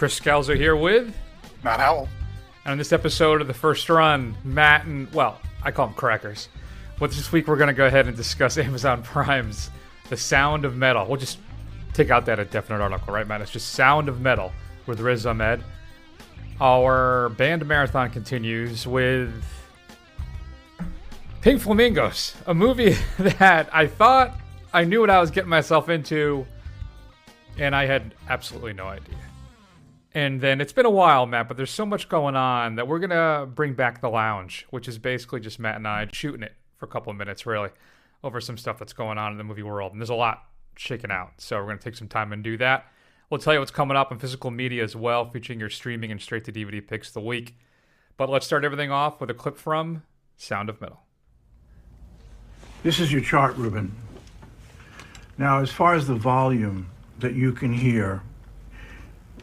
Chris Scalzo here with Matt Howell. And on this episode of The First Run, Matt and, well, I call them Crackers. Well, this week we're going to go ahead and discuss Amazon Prime's The Sound of Metal. We'll just take out that indefinite article, right, Matt? It's just Sound of Metal with Riz Ahmed. Our band marathon continues with Pink Flamingos, a movie that I thought I knew what I was getting myself into, and I had absolutely no idea. And then it's been a while, Matt, but there's so much going on that we're going to bring back The Lounge, which is basically just Matt and I shooting it for a couple of minutes, really, over some stuff that's going on in the movie world. And there's a lot shaking out, so we're going to take some time and do that. We'll tell you what's coming up in physical media as well, featuring your streaming and straight-to-DVD picks of the week. But let's start everything off with a clip from Sound of Metal. This is your chart, Ruben. Now, as far as the volume that you can hear,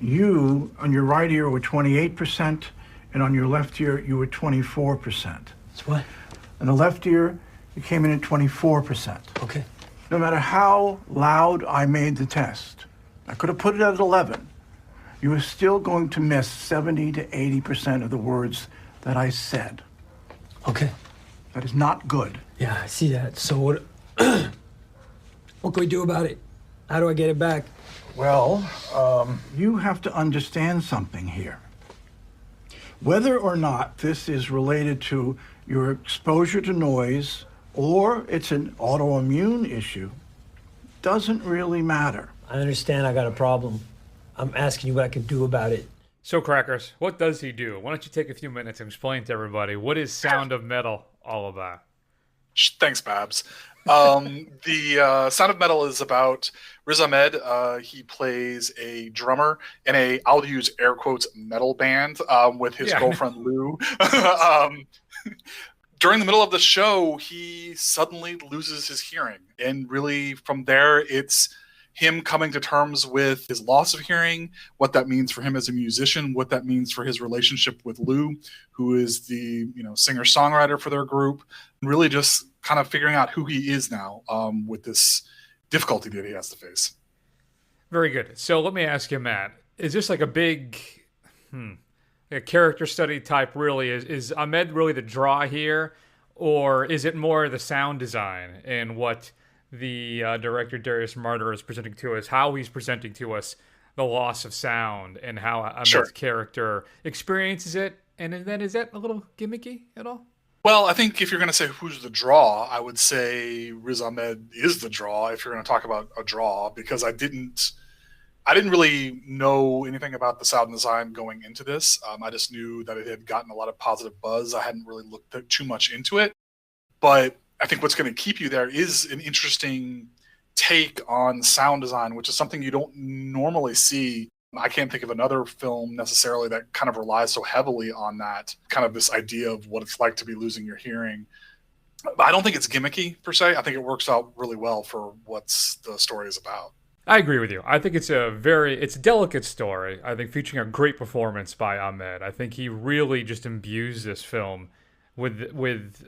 you, on your right ear, were 28%, and on your left ear, you were 24%. It's what? On the left ear, you came in at 24%. Okay. No matter how loud I made the test, I could have put it at 11. You were still going to miss 70 to 80% of the words that I said. Okay. That is not good. Yeah, I see that. So what what can we do about it? How do I get it back? Well, you have to understand something here. Whether or not this is related to your exposure to noise or it's an autoimmune issue doesn't really matter. I understand I got a problem. I'm asking you what I can do about it. So, Crackers, what does he do? Why don't you take a few minutes and explain to everybody what is Sound of Metal all about? Thanks, Babs. The Sound of Metal is about Riz Ahmed. He plays a drummer in a, I'll use air quotes, metal band with his girlfriend Lou. During the middle of the show, he suddenly loses his hearing. And really, from there, it's him coming to terms with his loss of hearing, what that means for him as a musician, what that means for his relationship with Lou, who is the singer-songwriter for their group, and really just kind of figuring out who he is now with this difficulty that he has to face. Very good. So let me ask you, Matt, is this like a big a character study type really? Is Ahmed really the draw here, or is it more the sound design and what the director Darius Marder is presenting to us, how he's presenting to us the loss of sound and how Ahmed's character experiences it? And then is that a little gimmicky at all? Well, I think if you're going to say who's the draw, I would say Riz Ahmed is the draw if you're going to talk about a draw, because I didn't really know anything about the sound design going into this. I just knew that it had gotten a lot of positive buzz. I hadn't really looked too much into it. But I think what's going to keep you there is an interesting take on sound design, which is something you don't normally see. I can't think of another film necessarily that kind of relies so heavily on that, kind of this idea of what it's like to be losing your hearing. But I don't think it's gimmicky per se. I think it works out really well for what the story is about. I agree with you. I think it's a delicate story. I think featuring a great performance by Ahmed. I think he really just imbues this film with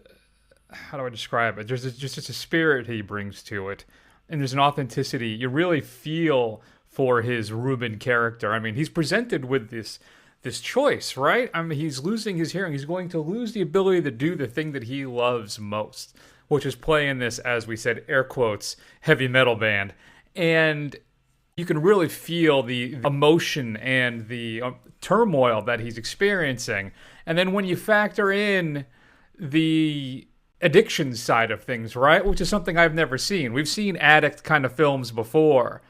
how do I describe it? There's just a spirit he brings to it, and there's an authenticity. You really feel for his Ruben character. I mean, he's presented with this choice, right? I mean, he's losing his hearing. He's going to lose the ability to do the thing that he loves most, which is play in this, as we said, air quotes, heavy metal band. And you can really feel the emotion and the turmoil that he's experiencing. And then when you factor in the addiction side of things, right, which is something I've never seen. We've seen addict kind of films before,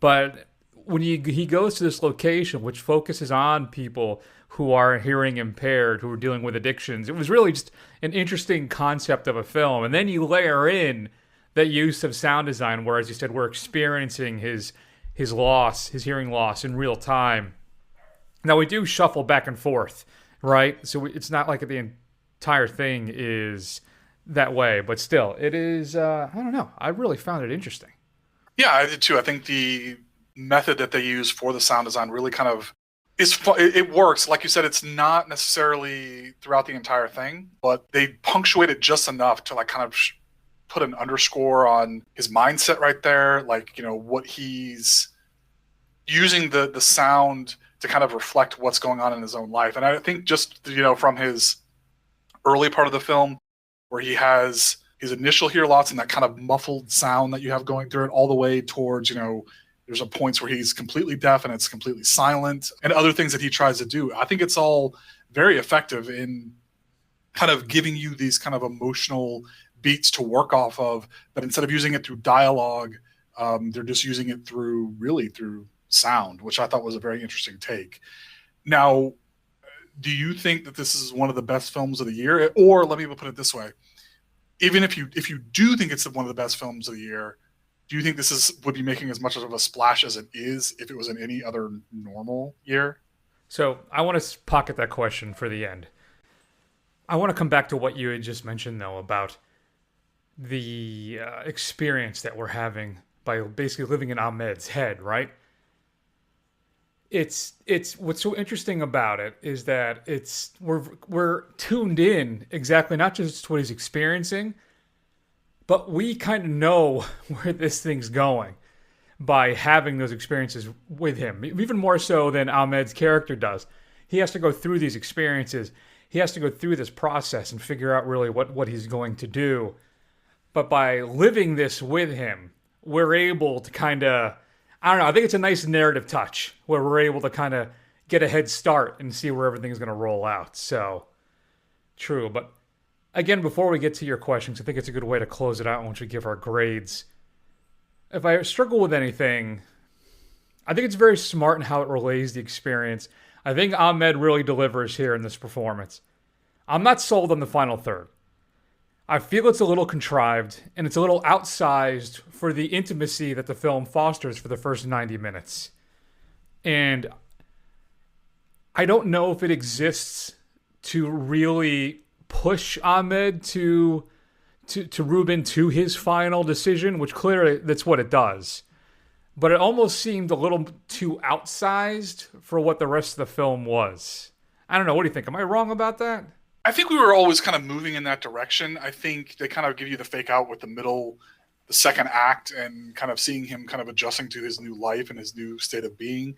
but when he goes to this location, which focuses on people who are hearing impaired, who are dealing with addictions, it was really just an interesting concept of a film. And then you layer in that use of sound design, where, as you said, we're experiencing his hearing loss in real time. Now, we do shuffle back and forth, right? So it's not like the entire thing is that way, but still, it is, I don't know. I really found it interesting. Yeah, I did too. I think the method that they use for the sound design really kind of it works. Like you said, it's not necessarily throughout the entire thing, but they punctuate it just enough to like kind of put an underscore on his mindset right there. Like, what he's using the sound to kind of reflect what's going on in his own life. And I think just, from his early part of the film where he has his initial hear loss and that kind of muffled sound that you have going through it all the way towards, there's a points where he's completely deaf and it's completely silent and other things that he tries to do. I think it's all very effective in kind of giving you these kind of emotional beats to work off of, but instead of using it through dialogue, they're just using it through sound, which I thought was a very interesting take. Now, do you think that this is one of the best films of the year? Or let me put it this way. Even if you do think it's one of the best films of the year, do you think this would be making as much of a splash as it is if it was in any other normal year? So I want to pocket that question for the end. I want to come back to what you had just mentioned, though, about the experience that we're having by basically living in Ahmed's head, right? It's what's so interesting about it is that we're tuned in exactly not just what he's experiencing, but we kind of know where this thing's going by having those experiences with him, even more so than Ahmed's character does. He has to go through these experiences. He has to go through this process and figure out really what he's going to do. But by living this with him, we're able to kind of, I don't know, I think it's a nice narrative touch where we're able to kind of get a head start and see where everything's going to roll out. So, true. But again, before we get to your questions, I think it's a good way to close it out once we give our grades. If I struggle with anything, I think it's very smart in how it relays the experience. I think Ahmed really delivers here in this performance. I'm not sold on the final third. I feel it's a little contrived, and it's a little outsized for the intimacy that the film fosters for the first 90 minutes. And I don't know if it exists to really push Ahmed to Ruben to his final decision, which clearly that's what it does. But it almost seemed a little too outsized for what the rest of the film was. I don't know. What do you think? Am I wrong about that? I think we were always kind of moving in that direction. I think they kind of give you the fake out with the second act and kind of seeing him kind of adjusting to his new life and his new state of being.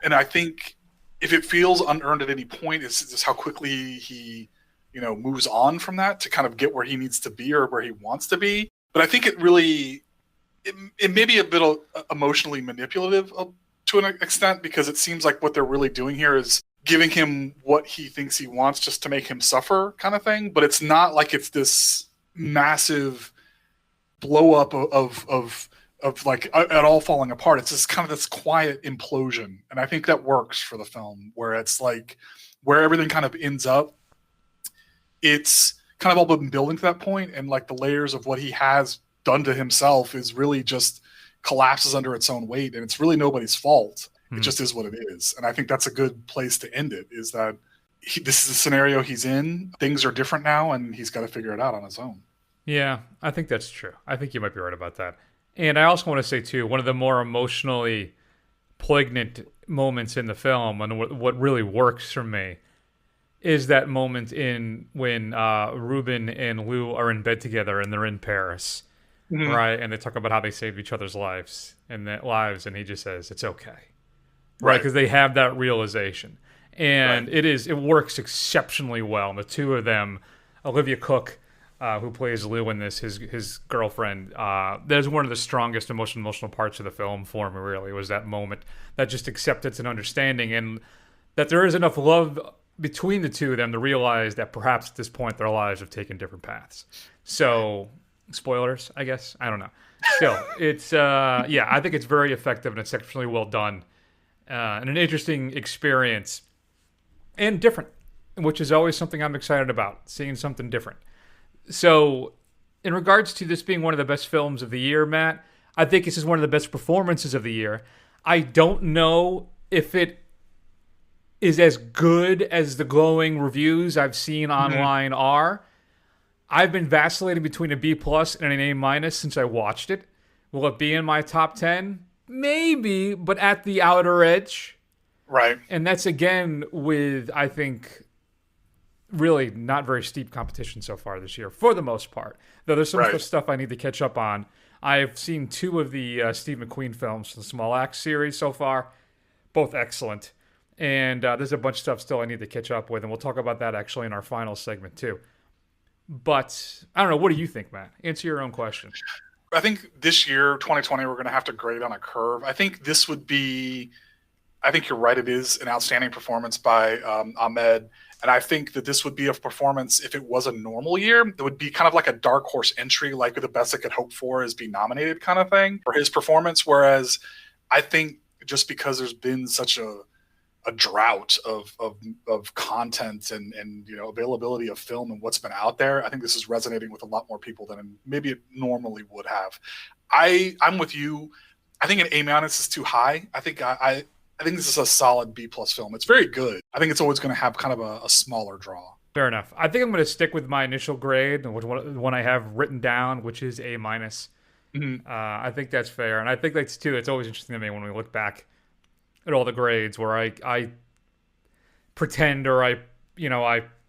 And I think if it feels unearned at any point, it's just how quickly he, moves on from that to kind of get where he needs to be or where he wants to be. But I think it really, it may be a bit emotionally manipulative to an extent, because it seems like what they're really doing here is giving him what he thinks he wants just to make him suffer kind of thing. But it's not like it's this massive blow up of like it all falling apart. It's just kind of this quiet implosion. And I think that works for the film, where it's like where everything kind of ends up. It's kind of all been building to that point, and like the layers of what he has done to himself is really just collapses under its own weight, and it's really nobody's fault. It just is what it is. And I think that's a good place to end it, is that this is the scenario he's in. Things are different now, and he's got to figure it out on his own. Yeah, I think that's true. I think you might be right about that. And I also want to say, too, one of the more emotionally poignant moments in the film, and what really works for me, is that moment when Ruben and Lou are in bed together and they're in Paris, right? And they talk about how they saved each other's lives, and he just says, it's okay. Right, because they have that realization. And it works exceptionally well. And the two of them, Olivia Cooke, who plays Lou in this, his girlfriend, that's one of the strongest emotional parts of the film for me, really, was that moment, that just acceptance and understanding, and that there is enough love between the two of them to realize that perhaps at this point their lives have taken different paths. So, spoilers, I guess? I don't know. Still, it's, I think it's very effective and exceptionally well done. And an interesting experience. And different, which is always something I'm excited about, seeing something different. So, in regards to this being one of the best films of the year, Matt, I think this is one of the best performances of the year. I don't know if it is as good as the glowing reviews I've seen online are. I've been vacillating between a B+ and an A- since I watched it. Will it be in my top 10? Maybe, but at the outer edge. Right. And that's, again, with, I think, really not very steep competition so far this year, for the most part. Though there's some stuff I need to catch up on. I've seen 2 of the Steve McQueen films, the Small Axe series so far. Both excellent. And there's a bunch of stuff still I need to catch up with, and we'll talk about that actually in our final segment too. But I don't know. What do you think, Matt? Answer your own question. I think this year, 2020, we're going to have to grade on a curve. I think this would be. I think you're right. It is an outstanding performance by Ahmed. And I think that this would be a performance, if it was a normal year, that would be kind of like a dark horse entry, like the best it could hope for is be nominated kind of thing for his performance. Whereas I think just because there's been such a drought of content and availability of film and what's been out there, I think this is resonating with a lot more people than maybe it normally would have. I'm with you. I think an A- is too high. I think this is a solid B+ film. It's very good. I think it's always going to have kind of a smaller draw. Fair enough. I think I'm going to stick with my initial grade, the one I have written down, which is A-. I think that's fair. And I think that's, too, it's always interesting to me when we look back at all the grades where I pretend or I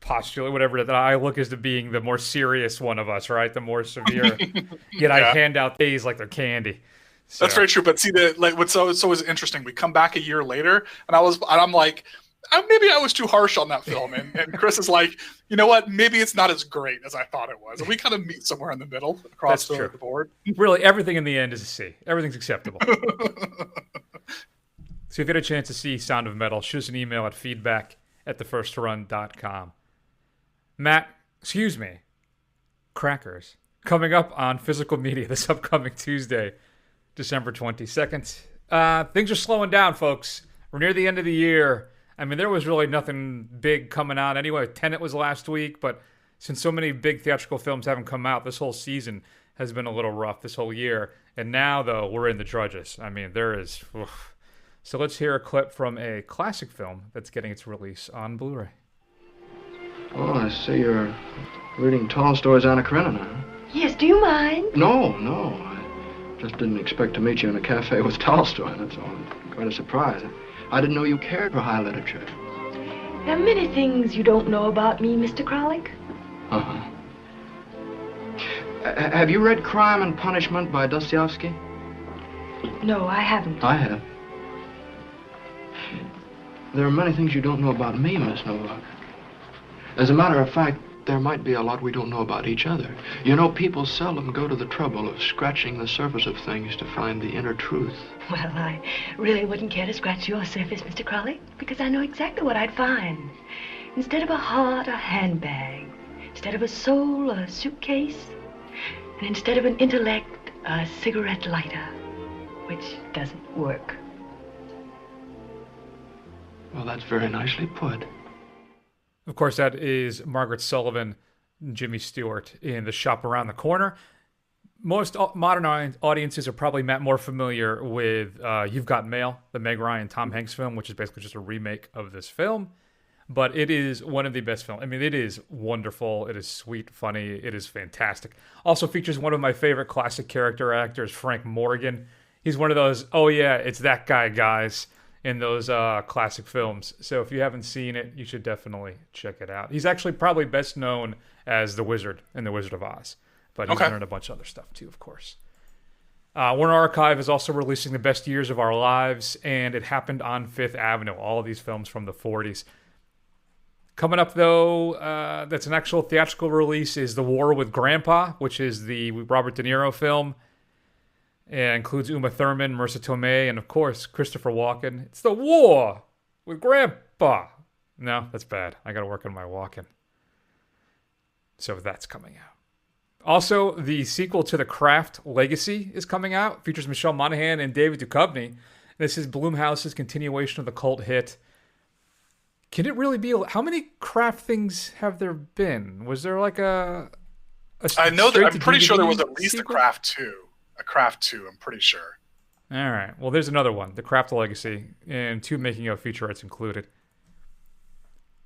postulate whatever that I look as to being the more serious one of us, right? The more severe. Yet I hand out A's like they're candy. So. That's very true. But see, what's always interesting, we come back a year later, and I'm like, maybe I was too harsh on that film. And Chris is like, you know what? Maybe it's not as great as I thought it was. And we kind of meet somewhere in the middle across the board. Really, everything in the end is a C. Everything's acceptable. So if you get a chance to see Sound of Metal, shoot us an email at feedback@thefirstrun.com. Matt, excuse me, Crackers, coming up on Physical Media this upcoming Tuesday, December 22nd. Things are slowing down, folks. We're near the end of the year. I mean, there was really nothing big coming out anyway. Tenet was last week, but since so many big theatrical films haven't come out, this whole season has been a little rough this whole year. And now, though, we're in the drudges. I mean, there is... Oof. So let's hear a clip from a classic film that's getting its release on Blu-ray. Oh, I see you're reading Tolstoy's Anna Karenina. Yes, do you mind? No. I just didn't expect to meet you in a cafe with Tolstoy, that's all. Quite a surprise. I didn't know you cared for high literature. There are many things you don't know about me, Mr. Kralik. Uh-huh. Have you read Crime and Punishment by Dostoevsky? No, I haven't. I have. There are many things you don't know about me, Miss Novak. As a matter of fact, there might be a lot we don't know about each other. You know, people seldom go to the trouble of scratching the surface of things to find the inner truth. Well, I really wouldn't care to scratch your surface, Mr. Kralik, because I know exactly what I'd find. Instead of a heart, a handbag. Instead of a soul, a suitcase. And instead of an intellect, a cigarette lighter, which doesn't work. Well, that's very nicely put. Of course, that is Margaret Sullivan, Jimmy Stewart in The Shop Around the Corner. Most modern audiences are probably more familiar with You've Got Mail, the Meg Ryan, Tom Hanks film, which is basically just a remake of this film. But it is one of the best films. I mean, it is wonderful. It is sweet, funny. It is fantastic. Also features one of my favorite classic character actors, Frank Morgan. He's one of those, oh yeah, it's that guy, guys, in those classic films. So if you haven't seen it, you should definitely check it out. He's actually probably best known as the Wizard in The Wizard of Oz. But he's done a bunch of other stuff too, of course. Warner Archive is also releasing The Best Years of Our Lives, and It Happened on Fifth Avenue. All of these films from the 40s. Coming up, though, that's an actual theatrical release, is The War with Grandpa, which is the Robert De Niro film. It includes Uma Thurman, Marissa Tomei, and, of course, Christopher Walken. It's The War with Grandpa. No, that's bad. I got to work on my walking. So that's coming out. Also, the sequel to The Craft, Legacy, is coming out. It features Michelle Monaghan and David Duchovny. This is Blumhouse's continuation of the cult hit. Can it really be... How many Craft things have there been? Was there like a I know that... I'm pretty sure there was DVD at least sequel? a Craft 2. A Craft 2, I'm pretty sure. All right. Well, there's another one, The Craft Legacy, and 2 making of featurettes included.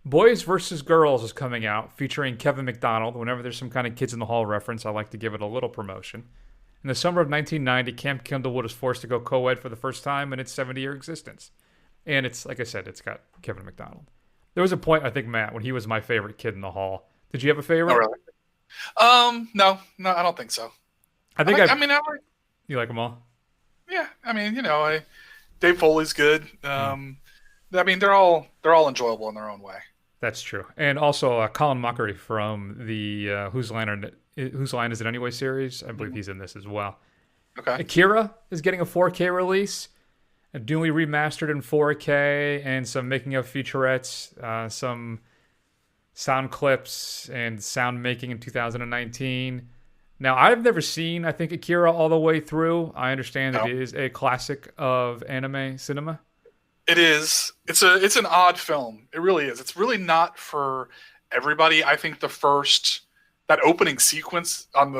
Boys vs. Girls is coming out, featuring Kevin McDonald. Whenever there's some kind of Kids in the Hall reference, I like to give it a little promotion. In the summer of 1990, Camp Kindlewood is forced to go co-ed for the first time in its 70-year existence. And it's, like I said, it's got Kevin McDonald. There was a point, I think, Matt, when he was my favorite kid in the hall. Did you have a favorite? Oh, really? No, I don't think so. I like. You like them all? Yeah, I mean, Dave Foley's good. I mean, they're all enjoyable in their own way. That's true. And also Colin Mockery from the Whose Line Is It Anyway series. I believe he's in this as well. Okay. Akira is getting a 4K release, newly remastered in 4K, and some making of featurettes, some sound clips and sound making in 2019. Now, I've never seen, I think, Akira all the way through. I understand No. it is a classic of anime cinema. It is. It's an odd film. It really is. It's really not for everybody. I think that opening sequence in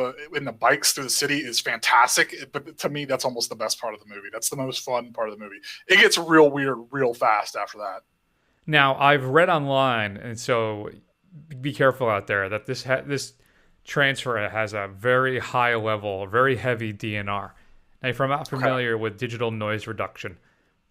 the bikes through the city is fantastic. But to me, that's almost the best part of the movie. That's the most fun part of the movie. It gets real weird real fast after that. Now, I've read online, and so be careful out there, that this transfer has a very high level, very heavy DNR. Now, if I'm not familiar with digital noise reduction,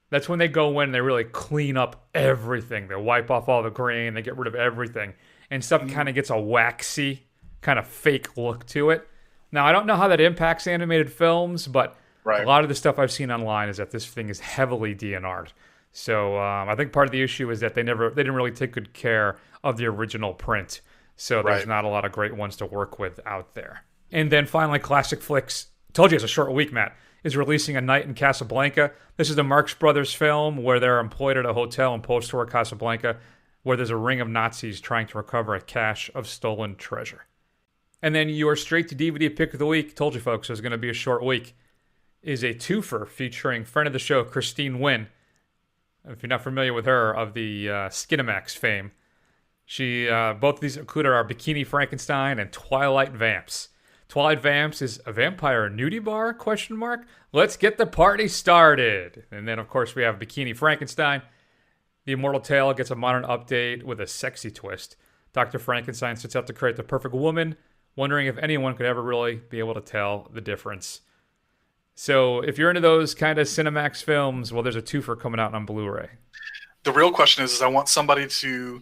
that's when they go in and they really clean up everything. They wipe off all the grain, they get rid of everything, and stuff kind of gets a waxy, kind of fake look to it. Now, I don't know how that impacts animated films, but a lot of the stuff I've seen online is that this thing is heavily DNR'd. So I think part of the issue is that they didn't really take good care of the original print. So there's not a lot of great ones to work with out there. And then finally, Classic Flicks. Told you it's a short week, Matt. Is releasing A Night in Casablanca. This is the Marx Brothers film where they're employed at a hotel in post-war Casablanca where there's a ring of Nazis trying to recover a cache of stolen treasure. And then your straight-to-DVD pick of the week, told you folks, it was going to be a short week, is a twofer featuring friend of the show, Christine Wynn. If you're not familiar with her, of the Skinamax fame. Both of these included our Bikini Frankenstein and Twilight Vamps. Twilight Vamps is a vampire nudie bar, ? Let's get the party started. And then, of course, we have Bikini Frankenstein. The immortal tale gets a modern update with a sexy twist. Dr. Frankenstein sets out to create the perfect woman, wondering if anyone could ever really be able to tell the difference. So if you're into those kind of Cinemax films, well, there's a twofer coming out on Blu-ray. The real question is I want somebody to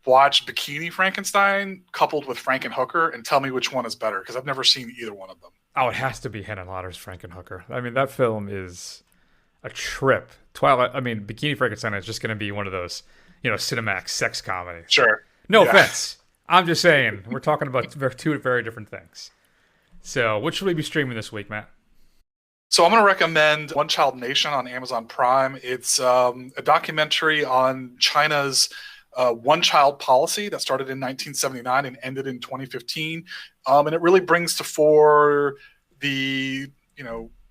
watch Bikini Frankenstein coupled with Frankenhooker and tell me which one is better, because I've never seen either one of them. Oh, it has to be Henenlotter's Frankenhooker. I mean, that film is a trip. Bikini Frankenstein is just going to be one of those, Cinemax sex comedies. Sure. No offense. I'm just saying, we're talking about two very different things. So, what should we be streaming this week, Matt? So I'm going to recommend One Child Nation on Amazon Prime. It's a documentary on China's one-child policy that started in 1979 and ended in 2015. And it really brings to fore the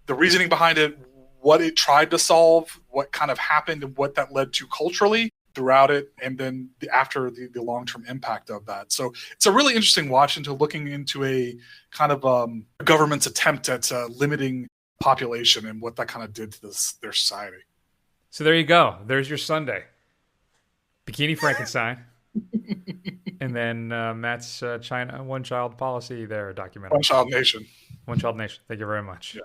reasoning behind it, what it tried to solve, what kind of happened, and what that led to culturally throughout it, and then after the long-term impact of that. So it's a really interesting watch into looking into a kind of government's attempt at limiting population and what that kind of did to their society. So there you go. There's your Sunday. Bikini Frankenstein. And then Matt's China one-child policy there documentary. One Child Nation. One Child Nation. Thank you very much. Yeah.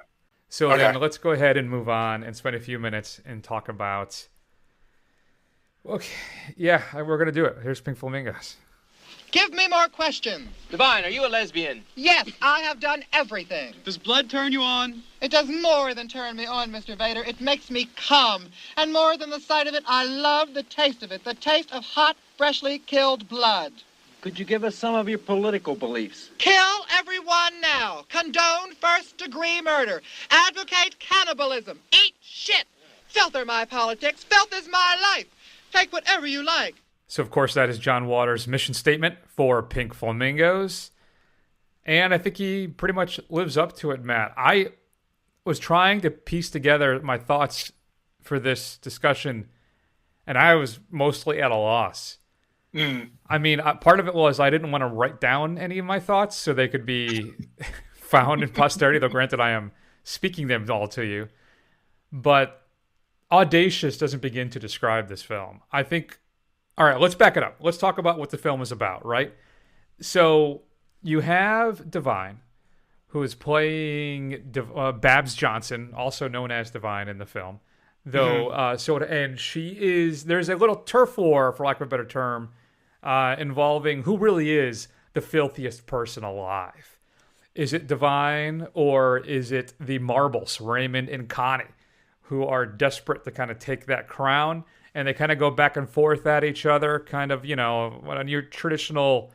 So then let's go ahead and move on and spend a few minutes and talk about... Okay. Yeah, we're going to do it. Here's Pink Flamingos. Give me more questions. Divine, are you a lesbian? Yes, I have done everything. Does blood turn you on? It does more than turn me on, Mr. Vader. It makes me come. And more than the sight of it, I love the taste of it. The taste of hot, freshly killed blood. Could you give us some of your political beliefs? Kill everyone now. Condone first-degree murder. Advocate cannibalism. Eat shit. Filth are my politics. Filth is my life. Take whatever you like. So, of course, that is John Waters' mission statement for Pink Flamingos. And I think he pretty much lives up to it, Matt. I was trying to piece together my thoughts for this discussion, and I was mostly at a loss. I mean, part of it was I didn't want to write down any of my thoughts so they could be found in posterity, though granted I am speaking them all to you. But audacious doesn't begin to describe this film. I think... All right, let's back it up. Let's talk about what the film is about, right? So you have Divine, who is playing Babs Johnson, also known as Divine in the film. Though, and there's a little turf war, for lack of a better term, involving who really is the filthiest person alive. Is it Divine, or is it the Marbles, Raymond and Connie, who are desperate to kind of take that crown and they kind of go back and forth at each other, kind of, on your traditional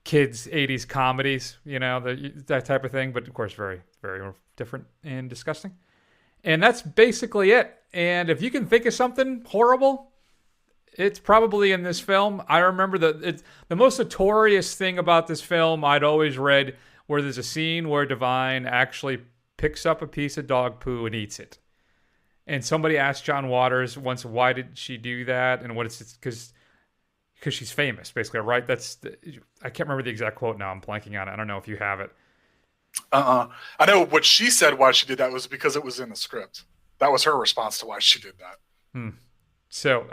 kids 80s comedies, that type of thing, but of course very, very different and disgusting. And that's basically it. And if you can think of something horrible, it's probably in this film. I remember the most notorious thing about this film I'd always read, where there's a scene where Divine actually picks up a piece of dog poo and eats it. And somebody asked John Waters once, why did she do that? And what it's because she's famous, basically, right? I can't remember the exact quote now. I'm blanking on it. I don't know if you have it. I know what she said why she did that was because it was in the script. That was her response to why she did that. So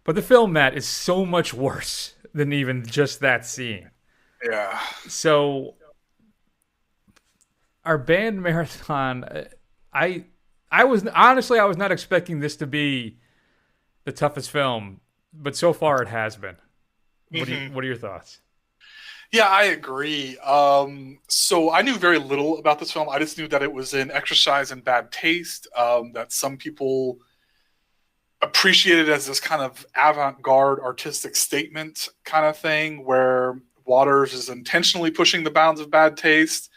but the film, Matt, is so much worse than even just that scene. Yeah. So our band marathon, I was not expecting this to be the toughest film, but so far it has been. What are your thoughts? Yeah, I agree. So I knew very little about this film. I just knew that it was an exercise in bad taste, that some people appreciated as this kind of avant-garde artistic statement kind of thing, where Waters is intentionally pushing the bounds of bad taste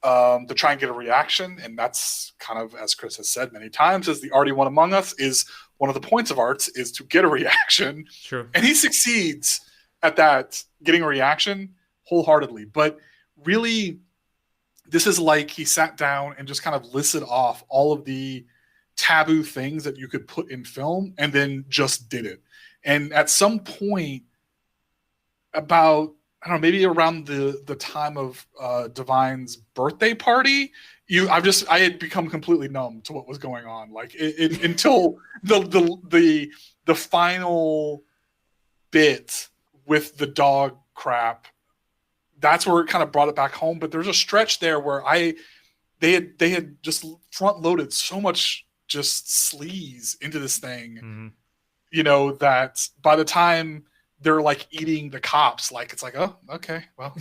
to try and get a reaction. And that's kind of, as Chris has said many times, as the arty one among us, is one of the points of arts is to get a reaction. Sure. And he succeeds at that, getting a reaction wholeheartedly. But really, this is like he sat down and just kind of listed off all of the taboo things that you could put in film and then just did it. And at some point, about, I don't know, maybe around the time of Divine's birthday party, I had become completely numb to what was going on. Like until the final bit with the dog crap, that's where it kind of brought it back home. But there's a stretch there where they had just front loaded so much just sleaze into this thing, that by the time they're like eating the cops, like it's like, oh, okay, well,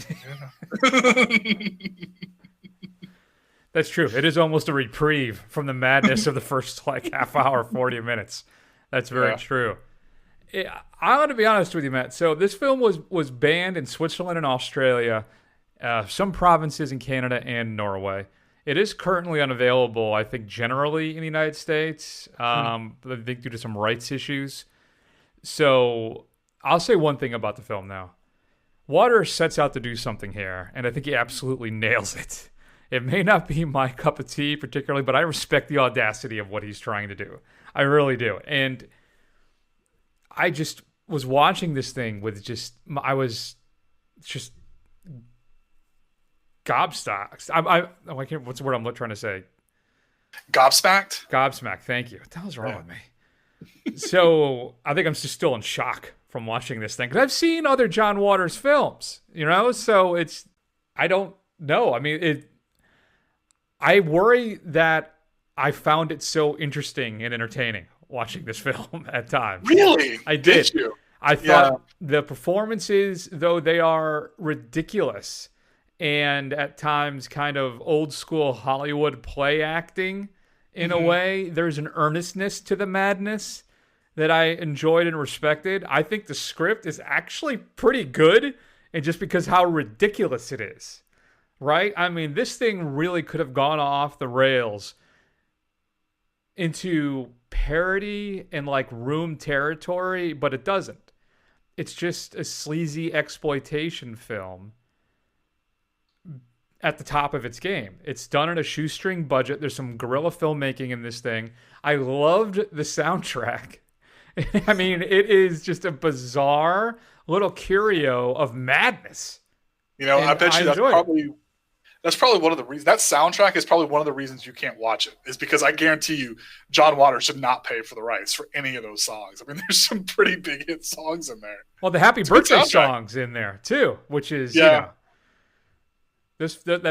That's true. It is almost a reprieve from the madness of the first half hour, 40 minutes. That's very true. I want to be honest with you, Matt. So this film was banned in Switzerland and Australia, some provinces in Canada and Norway. It is currently unavailable, I think, generally in the United States, I think due to some rights issues. So I'll say one thing about the film now. Waters sets out to do something here, and I think he absolutely nails it. It may not be my cup of tea particularly, but I respect the audacity of what he's trying to do. I really do. And I just was watching this thing I was just gobstopped. I can't, what's the word I'm trying to say? Gobsmacked? Gobsmacked, thank you. What the hell's wrong with me? So I think I'm just still in shock from watching this thing. Because I've seen other John Waters films, so I don't know. I mean, I worry that I found it so interesting and entertaining watching this film at times. Really? I did. Did you? I thought the performances, though they are ridiculous and at times kind of old school Hollywood play acting in a way, there's an earnestness to the madness that I enjoyed and respected. I think the script is actually pretty good, and just because how ridiculous it is, right? I mean, this thing really could have gone off the rails into parody and room territory, but it doesn't. It's just a sleazy exploitation film at the top of its game. It's done on a shoestring budget. There's some guerrilla filmmaking in this thing. I loved the soundtrack. I mean, it is just a bizarre little curio of madness. I bet you that's probably one of the reasons. That soundtrack is probably one of the reasons you can't watch it, is because I guarantee you John Waters should not pay for the rights for any of those songs. I mean, there's some pretty big hit songs in there. Well, the Happy Birthday song's in there too, which is, that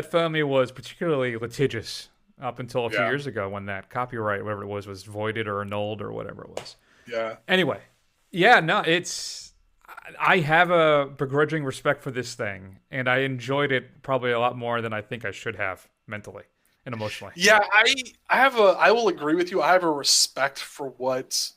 family was particularly litigious up until a few years ago when that copyright, whatever it was voided or annulled or whatever it was. Yeah. Anyway, I have a begrudging respect for this thing, and I enjoyed it probably a lot more than I think I should have mentally and emotionally. Yeah, I will agree with you. I have a respect for what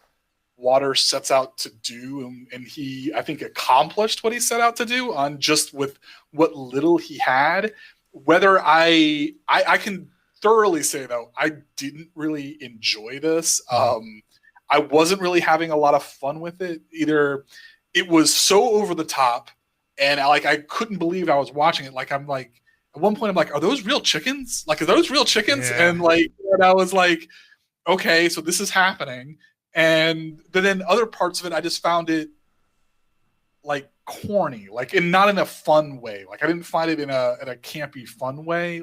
Waters sets out to do, and he, I think, accomplished what he set out to do on just with what little he had. Whether I can thoroughly say, though, I didn't really enjoy this. I wasn't really having a lot of fun with it either. It was so over the top, and I couldn't believe I was watching it. At one point I'm like, are those real chickens? Are those real chickens? Yeah. And I was like, okay, so this is happening. But then other parts of it, I just found it corny, and not in a fun way. I didn't find it in a campy fun way.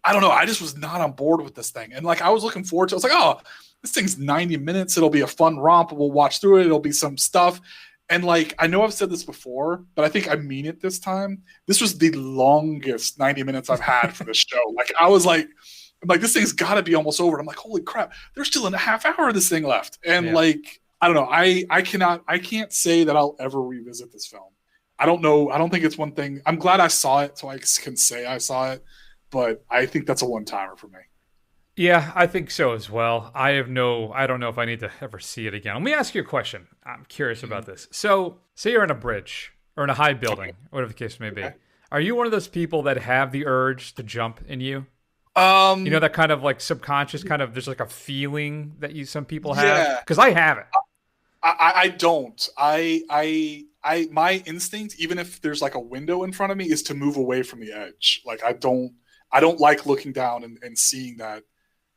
I don't know. I just was not on board with this thing. And I was looking forward to it. I was like, oh, this thing's 90 minutes. It'll be a fun romp. We'll watch through it. It'll be some stuff. And I know I've said this before, but I think I mean it this time. This was the longest 90 minutes I've had for this show. I was like, this thing's got to be almost over. And I'm like, holy crap, there's still a half hour of this thing left. And I don't know. I can't say that I'll ever revisit this film. I don't know. I don't think it's one thing. I'm glad I saw it, so I can say I saw it, but I think that's a one-timer for me. Yeah, I think so as well. I don't know if I need to ever see it again. Let me ask you a question. I'm curious about this. So, say you're in a bridge or in a high building, whatever the case may be. Okay. Are you one of those people that have the urge to jump in you? That kind of subconscious kind of, there's a feeling that some people have. Yeah. Because I have it. I don't. My instinct, even if there's a window in front of me, is to move away from the edge. I don't like looking down and seeing that.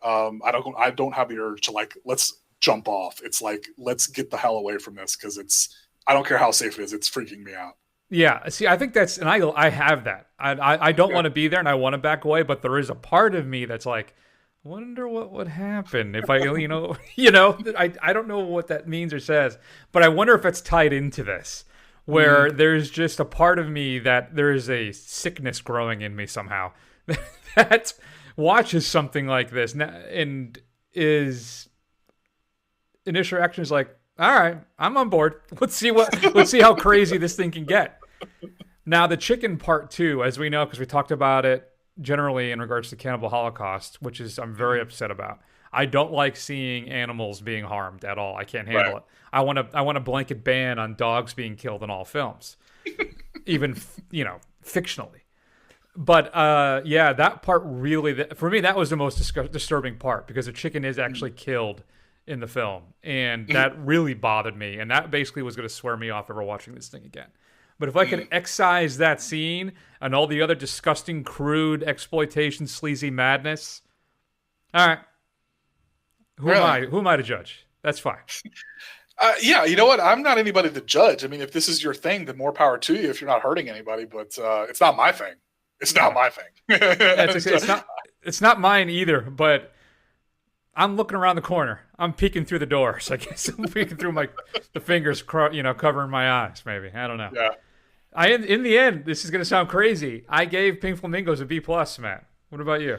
I don't have the urge to let's jump off. It's let's get the hell away from this, because I don't care how safe it is. It's freaking me out. Yeah. See, I think that's, and I have that. I don't want to be there, and I want to back away, but there is a part of me that's wonder what would happen if I, I don't know what that means or says, but I wonder if it's tied into this, where there's just a part of me that there is a sickness growing in me somehow that watches something like this and is initial reaction is all right, I'm on board. Let's see how crazy this thing can get. Now, the chicken part too, as we know, because we talked about it generally in regards to Cannibal Holocaust, which is I'm very upset about. I don't like seeing animals being harmed at all. I can't handle it. I want a blanket ban on dogs being killed in all films, even fictionally. But that part really, for me, that was the most disturbing part, because the chicken is actually killed in the film, and that really bothered me, and that basically was going to swear me off ever watching this thing again. But if I could excise that scene and all the other disgusting, crude exploitation, sleazy madness, all right. Who am I to judge? That's fine. Yeah, you know what? I'm not anybody to judge. I mean, if this is your thing, then more power to you if you're not hurting anybody. But it's not my thing. It's not my thing. It's not mine either. But I'm looking around the corner. I'm peeking through the door. So I guess I'm peeking through the fingers, covering my eyes. Maybe, I don't know. Yeah. In the end, this is going to sound crazy. I gave Pink Flamingos a B+, Matt. What about you?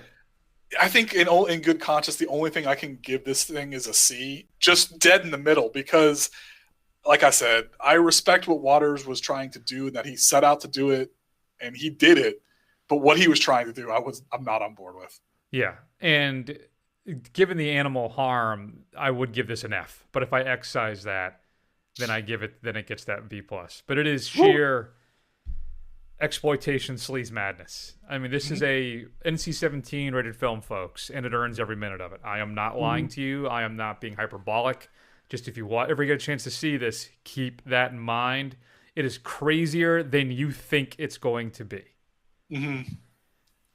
I think in good conscience, the only thing I can give this thing is a C, just dead in the middle, because, like I said, I respect what Waters was trying to do and that he set out to do it, and he did it. But what he was trying to do, I'm not on board with. Yeah, and given the animal harm, I would give this an F. But if I excise that, then it gets that B+. But it is sheer exploitation, sleaze madness. I mean, this is a NC-17 rated film, folks, and it earns every minute of it. I am not lying to you. I am not being hyperbolic. Just if you ever get a chance to see this, keep that in mind. It is crazier than you think it's going to be. Mm-hmm.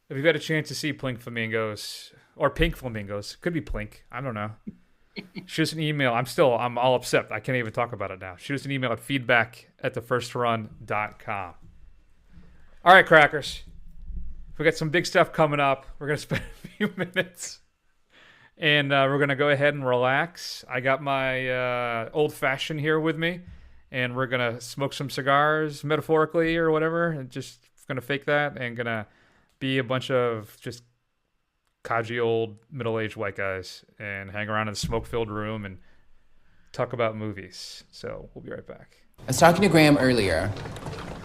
If you've had a chance to see Pink Flamingos, or Pink Flamingos, could be Plink, I don't know. Shoot us an email. I'm all upset. I can't even talk about it now. Shoot us an email at feedback@thefirstrun.com. All right, Crackers. We got some big stuff coming up. We're going to spend a few minutes, and we're going to go ahead and relax. I got my old-fashioned here with me, and we're going to smoke some cigars, metaphorically or whatever, and just going to fake that and going to be a bunch of just codgy old middle-aged white guys and hang around in the smoke-filled room and talk about movies. So we'll be right back. I was talking to Graham earlier,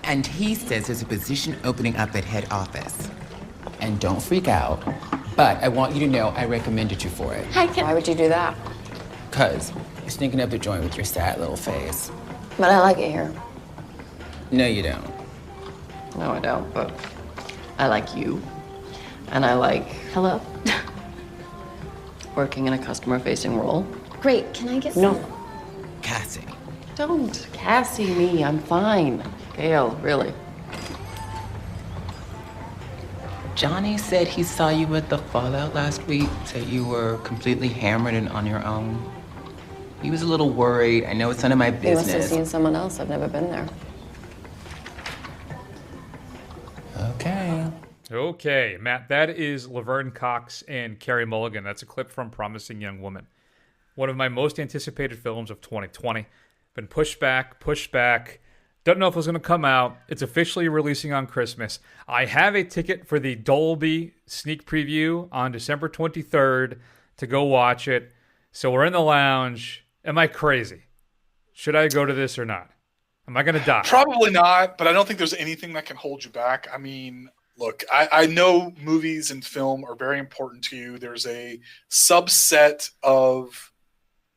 and he says there's a position opening up at head office. And don't freak out, But I want you to know I recommended you for it. Why would you do that? Because you're sneaking up the joint with your sad little face. But I like it here. No, you don't. No, I don't, but I like you. And I like, hello, working in a customer-facing role. Great, can I get some? No. Cassie. Don't Cassie me, I'm fine. Gail, really. Johnny said he saw you at the Fallout last week, said you were completely hammered and on your own. He was a little worried. I know it's none of my You must have business. seen someone else, I've never been there. Okay. Okay, Matt, that is Laverne Cox and Carey Mulligan. That's a clip from Promising Young Woman. One of my most anticipated films of 2020. Been pushed back. Don't know if it's going to come out. It's officially releasing on Christmas. I have a ticket for the Dolby sneak preview on December 23rd to go watch it. So we're in the lounge. Am I crazy? Should I go to this or not? Am I going to die? Probably not, but I don't think there's anything that can hold you back. I mean, look, I know movies and film are very important to you. There's a subset of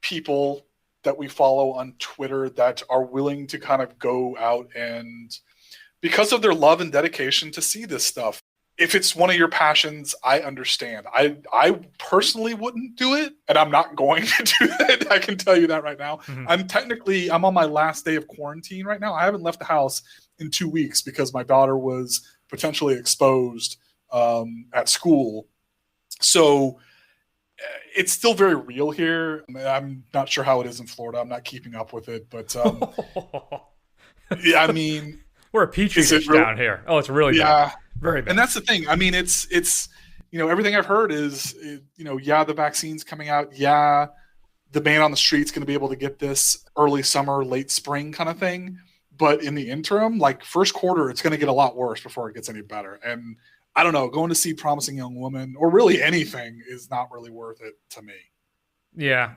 people that we follow on Twitter that are willing to kind of go out and, because of their love and dedication, to see this stuff. If it's one of your passions, I understand. I personally wouldn't do it, and I'm not going to do it. I can tell you that right now. Mm-hmm. I'm on my last day of quarantine right now. I haven't left the house in 2 weeks because my daughter was potentially exposed at school. So it's still very real here. I'm not sure how it is in Florida. I'm not keeping up with it, but yeah, I mean, we're a petri dish down here. Oh, it's really bad. Very bad. And that's the thing. I mean, it's everything I've heard is the vaccine's coming out. Yeah, the man on the street's going to be able to get this early summer, late spring kind of thing. But in the interim, like first quarter, it's going to get a lot worse before it gets any better. And I don't know, going to see Promising Young Woman or really anything is not really worth it to me. Yeah,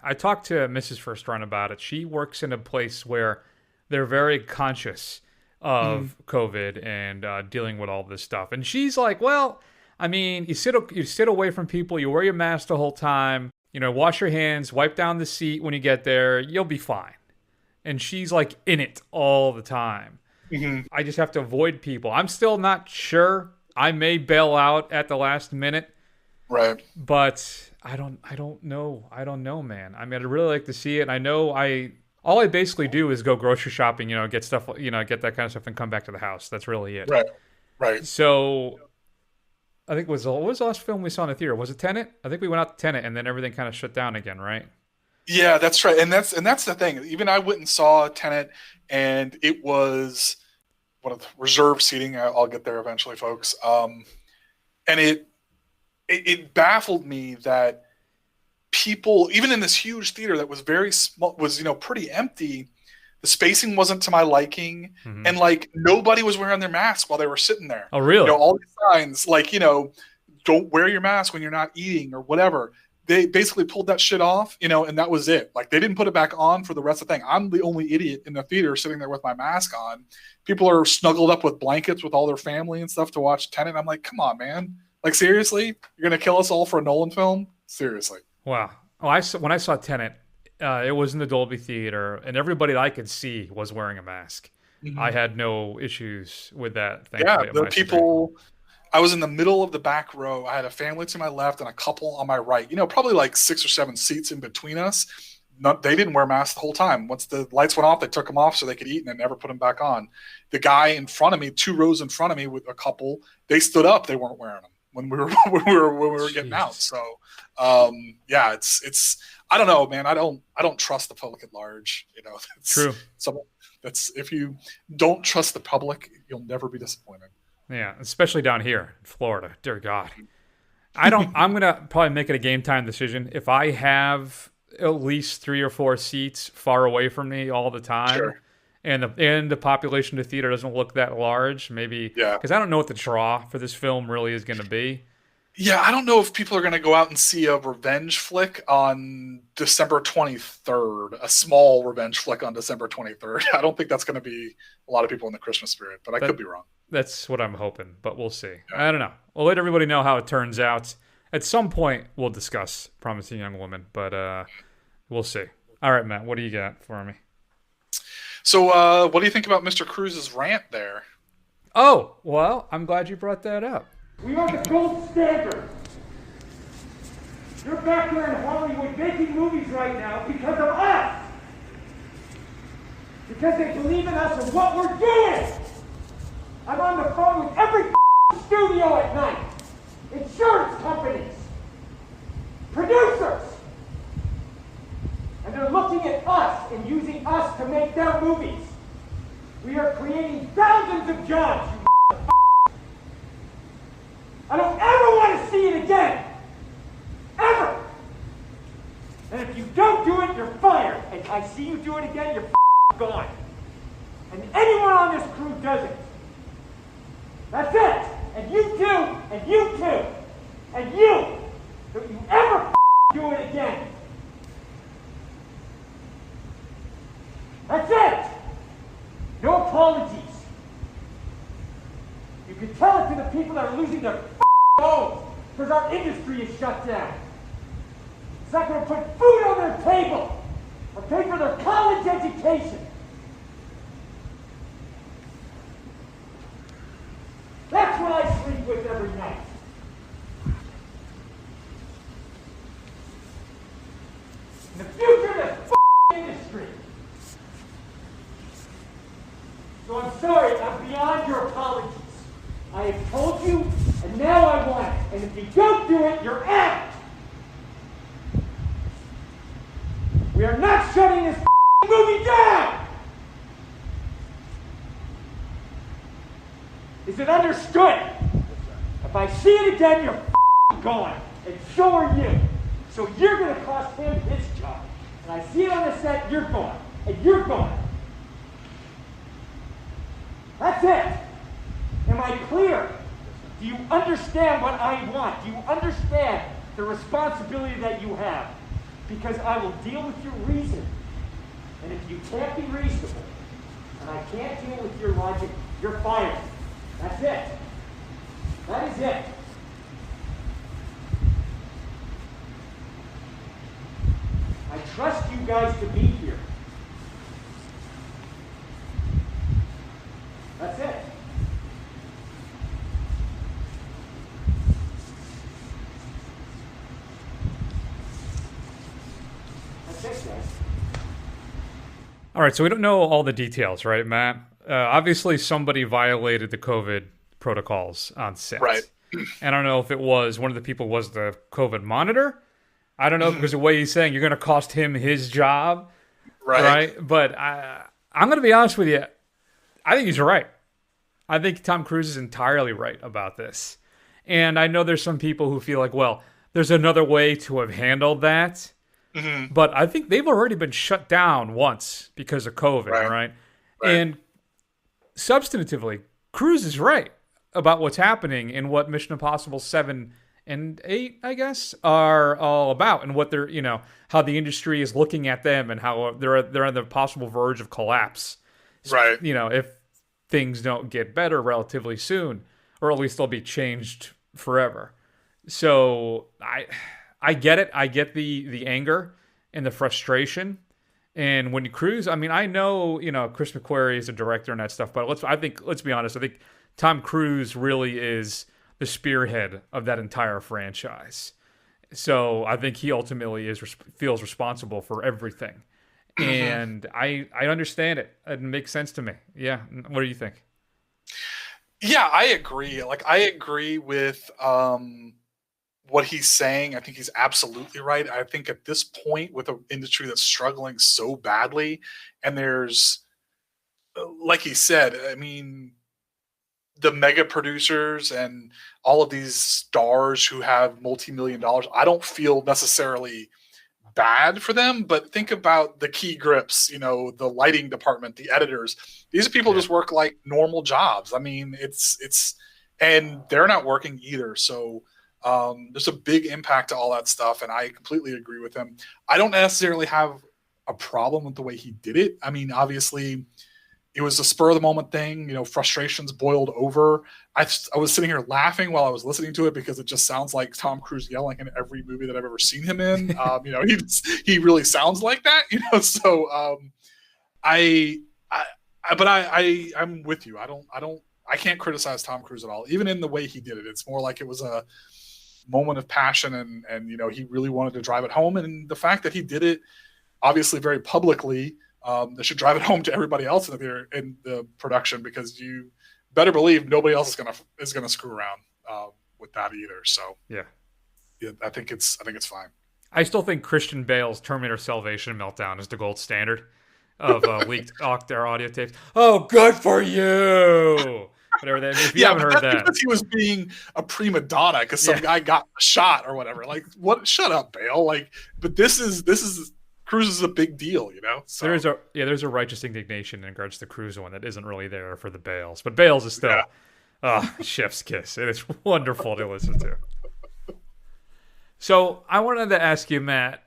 I talked to Mrs. First Run about it. She works in a place where they're very conscious of COVID and dealing with all this stuff. And she's like, well, I mean, you sit away from people, you wear your mask the whole time, wash your hands, wipe down the seat when you get there, you'll be fine. And she's like in it all the time. Mm-hmm. I just have to avoid people. I'm still not sure. I may bail out at the last minute. Right. But I don't know. I don't know, man. I mean, I'd really like to see it. I know all I basically do is go grocery shopping, get stuff, get that kind of stuff and come back to the house. That's really it. Right. So I think what was the last film we saw in the theater? Was it Tenet? I think we went out to Tenet and then everything kind of shut down again, right? Yeah, that's right. And that's the thing. Even I went and saw Tenet, and it was one of the reserved seating. I'll get there eventually, folks. And it baffled me that people, even in this huge theater that was very small, was pretty empty, the spacing wasn't to my liking, and like nobody was wearing their mask while they were sitting there. Oh, really? All these signs like don't wear your mask when you're not eating or whatever. They basically pulled that shit off, and that was it. Like they didn't put it back on for the rest of the thing. I'm the only idiot in the theater sitting there with my mask on. People are snuggled up with blankets with all their family and stuff to watch Tenet. I'm like, come on, man. Like seriously, you're gonna kill us all for a Nolan film? Seriously? Wow. Oh, when I saw Tenet, it was in the Dolby Theater, and everybody that I could see was wearing a mask. I had no issues with that. Yeah, the people. I was in the middle of the back row. I had a family to my left and a couple on my right. Probably like 6 or 7 seats in between us. They didn't wear masks the whole time. Once the lights went off, they took them off so they could eat and then never put them back on. The guy in front of me, 2 rows in front of me with a couple, they stood up. They weren't wearing them when we were getting out. So yeah, it's I don't know, man. I don't trust the public at large. True. That's if you don't trust the public, you'll never be disappointed. Yeah, especially down here in Florida. Dear God. I'm going to probably make it a game time decision. If I have at least 3 or 4 seats far away from me all the time, sure. and the population of the theater doesn't look that large, maybe, because I don't know what the draw for this film really is going to be. Yeah, I don't know if people are going to go out and see a revenge flick on December 23rd, a small revenge flick on December 23rd. I don't think that's going to be a lot of people in the Christmas spirit, but I could be wrong. That's what I'm hoping, but we'll see. I don't know. We'll let everybody know how it turns out. At some point, we'll discuss Promising Young Woman, but we'll see. All right, Matt, what do you got for me? So, what do you think about Mr. Cruz's rant there? Oh, well, I'm glad you brought that up. We are the gold standard. You're back here in Hollywood making movies right now because of us. Because they believe in us and what we're doing. I'm on the phone with every studio at night. Insurance companies. Producers. And they're looking at us and using us to make their movies. We are creating thousands of jobs, you I don't ever want to see it again. Ever. And if you don't do it, you're fired. And I see you do it again, you're gone. And anyone on this crew does it. That's it. And you too, and you too, and you. Don't you ever do it again. That's it. No apologies. You can tell it to the people that are losing their homes because our industry is shut down. It's not going to put food on their table or pay for their college education. That's what I sleep with every night. In the future of this industry. So I'm sorry, I'm beyond your apologies. I have told you, and now I want it. And if you don't do it, you're out. We are not shutting this movie down. Is it understood? If I see it again, you're gone. And so are you. So you're going to cost him his job. And I see it on the set, you're gone. And you're gone. That's it. Am I clear? Do you understand what I want? Do you understand the responsibility that you have? Because I will deal with your reason. And if you can't be reasonable, and I can't deal with your logic, you're fired. That's it. That is it. I trust you guys to be here. That's it. That's it, guys. All right, so we don't know all the details, right, Matt? Obviously, somebody violated the COVID protocols on set. Right. And I don't know if it was one of the people was the COVID monitor. I don't know because the way he's saying you're going to cost him his job. Right. But I'm going to be honest with you. I think he's right. I think Tom Cruise is entirely right about this. And I know there's some people who feel like, well, there's another way to have handled that. Mm-hmm. But I think they've already been shut down once because of COVID, right? And substantively, Cruise is right about what's happening and what Mission Impossible 7 and 8, I guess, are all about, and what they're, how the industry is looking at them and how they're on the possible verge of collapse. Right. If things don't get better relatively soon, or at least they'll be changed forever. So I get it. I get the anger and the frustration. And when you Cruise, I mean, I know, Chris McQuarrie is a director and that stuff, but let's be honest. I think Tom Cruise really is the spearhead of that entire franchise. So I think he ultimately feels responsible for everything. And I understand it. It makes sense to me. Yeah. What do you think? Yeah, I agree. I agree with what he's saying. I think he's absolutely right. I think at this point, with an industry that's struggling so badly, and there's, like he said, I mean, the mega producers and all of these stars who have multi-million dollars, I don't feel necessarily bad for them, but think about the key grips, the lighting department, the editors. These people just work like normal jobs. I mean, and they're not working either. So there's a big impact to all that stuff. And I completely agree with him. I don't necessarily have a problem with the way he did it. I mean, obviously it was a spur of the moment thing. Frustrations boiled over. I was sitting here laughing while I was listening to it because it just sounds like Tom Cruise yelling in every movie that I've ever seen him in. He really sounds like that. So I'm with you. I can't criticize Tom Cruise at all, even in the way he did it. It's more like it was a moment of passion, and he really wanted to drive it home, and the fact that he did it obviously very publicly. That should drive it home to everybody else in the production, because you better believe nobody else is gonna screw around with that either. So yeah, I think it's fine. I still think Christian Bale's Terminator Salvation meltdown is the gold standard of leaked audio tapes. Oh, good for you. Whatever that. If you haven't heard that, because he was being a prima donna because some guy got shot or whatever. Like, what? Shut up, Bale. Like, but this is Cruise is a big deal, So there's a righteous indignation in regards to the Cruise one that isn't really there for the Bales, but Bales is still chef's kiss. It is wonderful to listen to. So I wanted to ask you, Matt.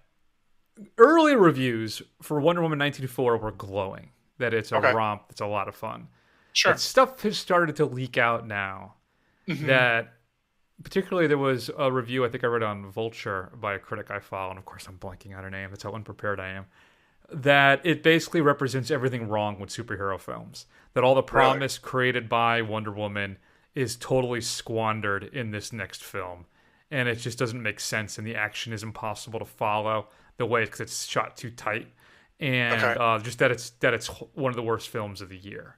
Early reviews for Wonder Woman 1984 were glowing. That it's a romp, it's a lot of fun. Sure. But stuff has started to leak out now. That. Particularly, there was a review I think I read on Vulture by a critic I follow, and of course I'm blanking on her name. That's how unprepared I am. That it basically represents everything wrong with superhero films. That all the promise created by Wonder Woman is totally squandered in this next film, and it just doesn't make sense, and the action is impossible to follow the way because it's shot too tight, and just that it's one of the worst films of the year.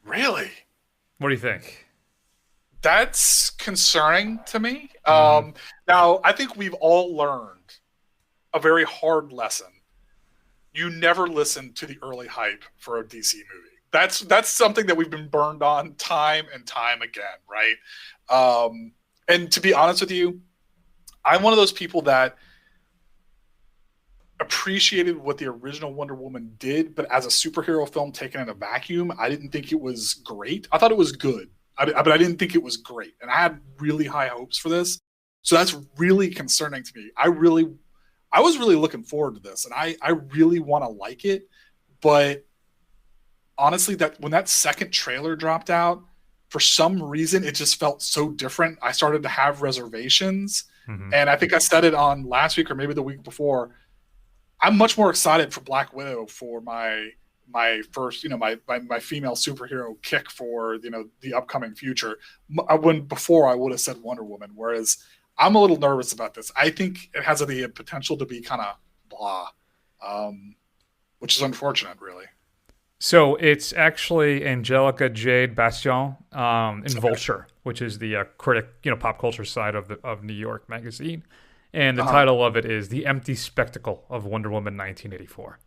Really? What do you think? That's concerning to me. Now, I think we've all learned a very hard lesson. You never listen to the early hype for a DC movie. That's something that we've been burned on time and time again, right? And to be honest with you, I'm one of those people that appreciated what the original Wonder Woman did, but as a superhero film taken in a vacuum, I didn't think it was great. I thought it was good. But I didn't think it was great, and I had really high hopes for this. So that's really concerning to me. I was really looking forward to this, and I really want to like it. But honestly, that when that second trailer dropped out, for some reason, it just felt so different. I started to have reservations, and I think I said it on last week or maybe the week before. I'm much more excited for Black Widow for my first, my female superhero kick for, the upcoming future. When before I would have said Wonder Woman, whereas I'm a little nervous about this. I think it has the potential to be kind of blah, which is unfortunate, really. So it's actually Angelica Jade Bastion in Vulture, which is the critic, pop culture side of New York Magazine. And the title of it is The Empty Spectacle of Wonder Woman 1984.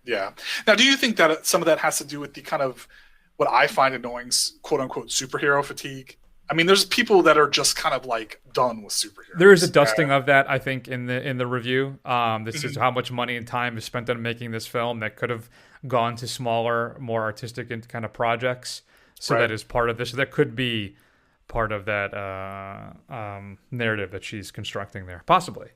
Yeah. Now, do you think that some of that has to do with the kind of what I find annoying, quote unquote, superhero fatigue? I mean, there's people that are just kind of like done with superheroes. There is a dusting of that, I think, in the review. This is how much money and time is spent on making this film that could have gone to smaller, more artistic and kind of projects. So that is part of this. So that could be part of that narrative that she's constructing there, possibly.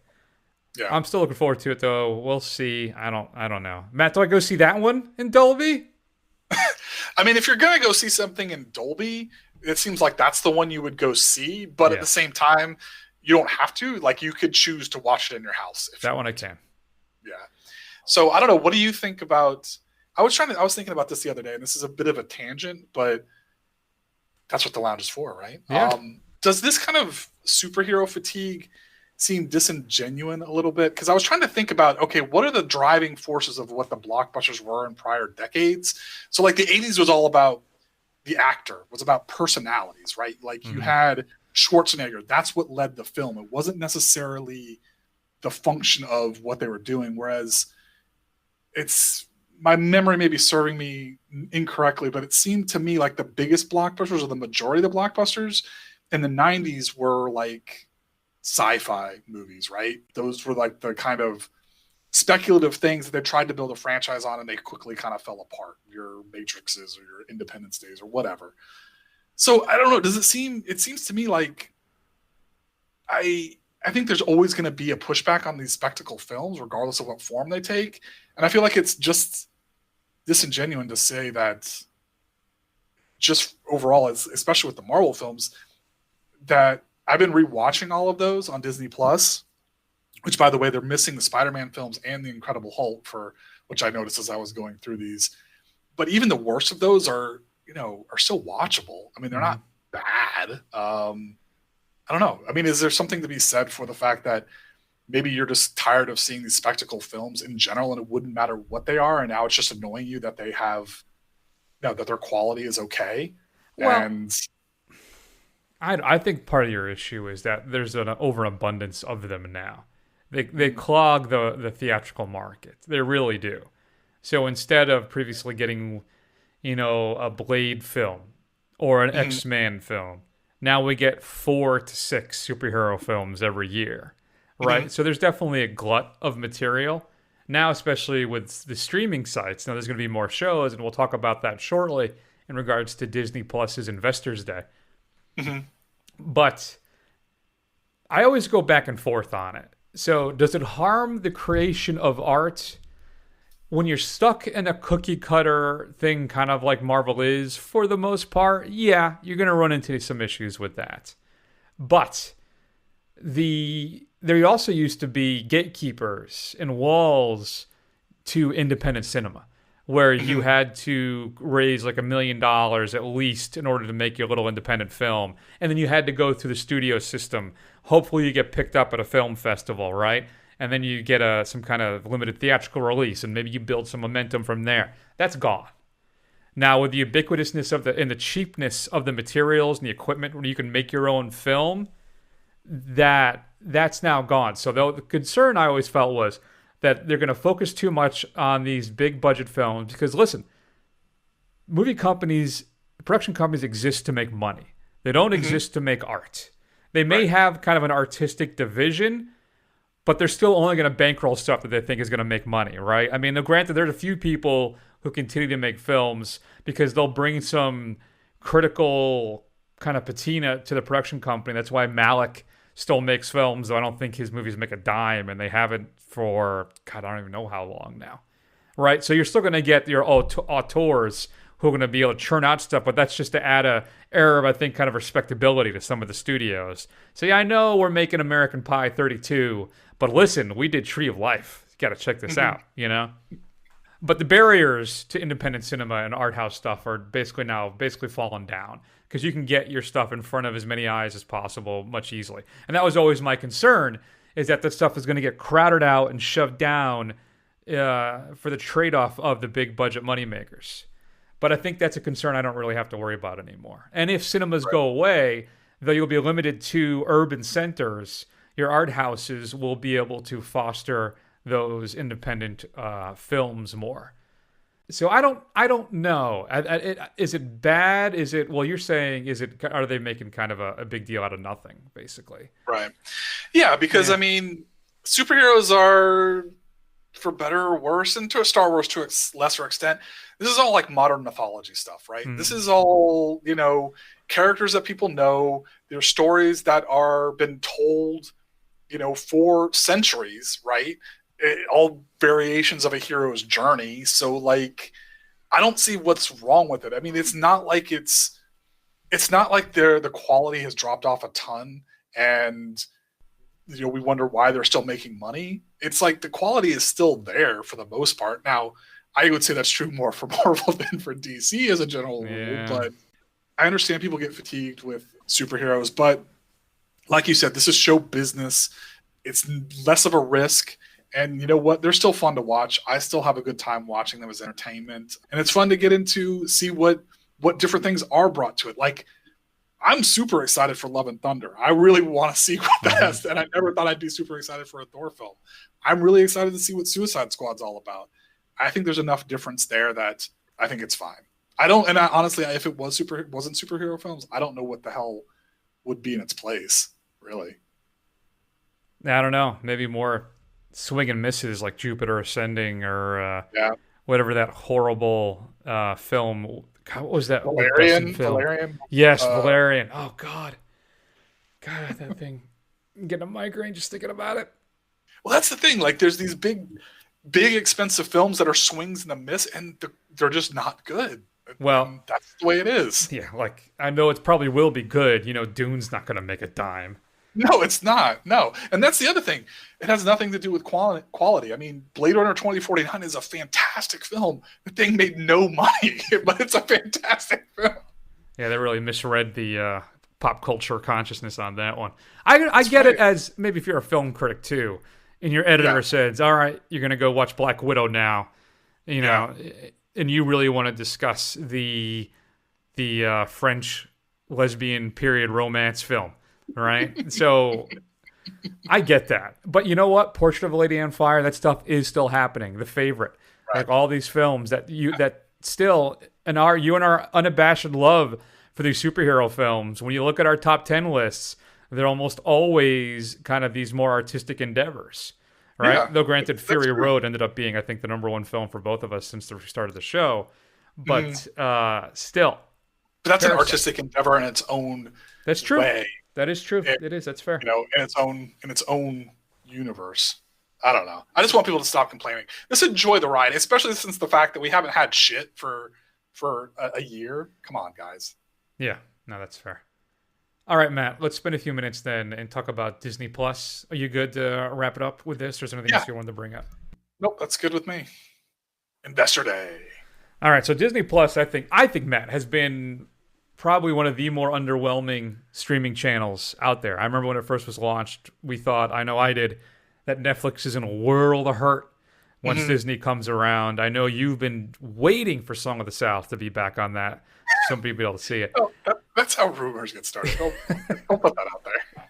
Yeah. I'm still looking forward to it, though. We'll see. I don't know. Matt, do I go see that one in Dolby? I mean, if you're going to go see something in Dolby, it seems like that's the one you would go see. But at the same time, you don't have to. Like, you could choose to watch it in your house. That one I can. Yeah. So, I don't know. What do you think about... I was thinking about this the other day, and this is a bit of a tangent, but that's what the lounge is for, right? Yeah. Does this kind of superhero fatigue seem disingenuous a little bit? Because I was trying to think about, okay, what are the driving forces of what the blockbusters were in prior decades? So like the 80s was all about the actor, was about personalities, right? Like you had Schwarzenegger. That's what led the film. It wasn't necessarily the function of what they were doing. Whereas my memory may be serving me incorrectly, but it seemed to me like the biggest blockbusters, or the majority of the blockbusters in the 90s, were like sci-fi movies, right? Those were like the kind of speculative things that they tried to build a franchise on, and they quickly kind of fell apart. Your Matrixes or your Independence Days or whatever. So I don't know. It seems to me like I think there's always going to be a pushback on these spectacle films, regardless of what form they take. And I feel like it's just disingenuous to say that just overall, especially with the Marvel films, that I've been rewatching all of those on Disney Plus, which, by the way, they're missing the Spider-Man films and the Incredible Hulk, for which I noticed as I was going through these. But even the worst of those are still watchable. I mean, they're not bad. I don't know. I mean, is there something to be said for the fact that maybe you're just tired of seeing these spectacle films in general, and it wouldn't matter what they are, and now it's just annoying you that they have, that their quality is okay? Well, and I think part of your issue is that there's an overabundance of them now. They clog the theatrical market. They really do. So instead of previously getting, a Blade film or an X-Men film, now we get 4 to 6 superhero films every year, right? So there's definitely a glut of material. Now, especially with the streaming sites, now there's going to be more shows, and we'll talk about that shortly in regards to Disney Plus's Investors Day. But I always go back and forth on it. So does it harm the creation of art when you're stuck in a cookie cutter thing, kind of like Marvel is for the most part? Yeah, you're going to run into some issues with that. But there also used to be gatekeepers and walls to independent cinema, where you had to raise like $1 million at least in order to make your little independent film. And then you had to go through the studio system. Hopefully you get picked up at a film festival, right? And then you get some kind of limited theatrical release, and maybe you build some momentum from there. That's gone. Now, with the ubiquitousness and the cheapness of the materials and the equipment, where you can make your own film, that's now gone. So the concern I always felt was that they're going to focus too much on these big budget films, because listen, production companies exist to make money. They don't exist to make art. They may have kind of an artistic division, but they're still only going to bankroll stuff that they think is going to make money, right? I mean, granted, there's a few people who continue to make films because they'll bring some critical kind of patina to the production company. That's why Malick still makes films, though I don't think his movies make a dime, and they haven't for, God, I don't even know how long now, right? So you're still going to get your auteurs who are going to be able to churn out stuff, but that's just to add a air of, I think, kind of respectability to some of the studios. So yeah, I know we're making American Pie 32, but listen, we did Tree of Life. You got to check this out, But the barriers to independent cinema and art house stuff are basically fallen down, because you can get your stuff in front of as many eyes as possible much easily. And that was always my concern, is that this stuff is going to get crowded out and shoved down for the trade-off of the big budget moneymakers. But I think that's a concern I don't really have to worry about anymore. And if cinemas go away, though you'll be limited to urban centers, your art houses will be able to foster those independent films more. So I don't know. Is it bad? Is it, well, you're saying, are they making kind of a big deal out of nothing, basically? Right. Yeah, because I mean, superheroes are, for better or worse, and to Star Wars to a lesser extent, this is all like modern mythology stuff, right? This is all, characters that people know. They're stories that are been told, for centuries, right? All variations of a hero's journey. So like, I don't see what's wrong with it. I mean, it's not like the quality has dropped off a ton, and we wonder why they're still making money. It's like the quality is still there for the most part. Now, I would say that's true more for Marvel than for DC as a general rule, but I understand people get fatigued with superheroes. But like you said, this is show business. It's less of a risk. And you know what? They're still fun to watch. I still have a good time watching them as entertainment. And it's fun to get into, see what different things are brought to it. Like, I'm super excited for Love and Thunder. I really want to see what that has. And I never thought I'd be super excited for a Thor film. I'm really excited to see what Suicide Squad's all about. I think there's enough difference there that I think it's fine. Honestly, if it wasn't superhero films, I don't know what the hell would be in its place, really. I don't know. Maybe more swing and misses like Jupiter Ascending or whatever that horrible film. God, what was that? Valerian? Yes, Valerian. Oh, God, that thing. I'm getting a migraine just thinking about it. Well, that's the thing. Like, there's these big expensive films that are swings and a miss, and they're just not good. Well, and that's the way it is. Yeah, like I know it probably will be good. Dune's not going to make a dime. No, it's not. No. And that's the other thing. It has nothing to do with quality. I mean, Blade Runner 2049 is a fantastic film. The thing made no money, but it's a fantastic film. Yeah, they really misread the pop culture consciousness on that one. I get it as maybe if you're a film critic too, and your editor says, all right, you're going to go watch Black Widow now, and you really want to discuss the French lesbian period romance film. Right, so I get that, but you know what? Portrait of a Lady on Fire, that stuff is still happening. The Favorite, like all these films that still you and our unabashed love for these superhero films. When you look at our top 10 lists, they're almost always kind of these more artistic endeavors, right? Yeah, Though granted, Fury Road ended up being, I think, the number one film for both of us since the start of the show, but still. But that's an artistic endeavor in its own. That's true. Way. That is true. It is. That's fair. In its own universe. I don't know. I just want people to stop complaining. Just enjoy the ride, especially since the fact that we haven't had shit for a year. Come on, guys. Yeah. No, that's fair. All right, Matt. Let's spend a few minutes then and talk about Disney Plus. Are you good to wrap it up with this, or is there anything else you wanted to bring up? Nope, that's good with me. Investor Day. All right. So Disney Plus, I think Matt has been probably one of the more underwhelming streaming channels out there. I remember when it first was launched, we thought, I know I did, that Netflix is in a world of hurt once Disney comes around. I know you've been waiting for Song of the South to be back on that. Some people be able to see it. Oh, that's how rumors get started. Don't put that out there.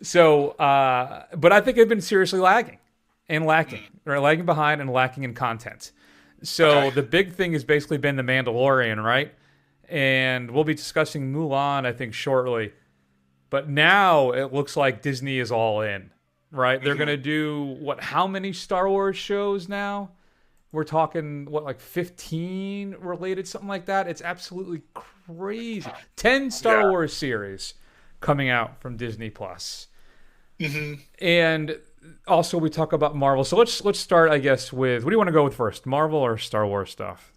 So, but I think they've been seriously lagging behind and lacking in content. So the big thing has basically been The Mandalorian, right? And we'll be discussing Mulan, I think, shortly. But now it looks like Disney is all in, right? They're going to do, how many Star Wars shows now? We're talking, like 15 related, something like that? It's absolutely crazy. 10 Star Wars series coming out from Disney+. And also we talk about Marvel. So let's start, I guess, with, what do you want to go with first? Marvel or Star Wars stuff?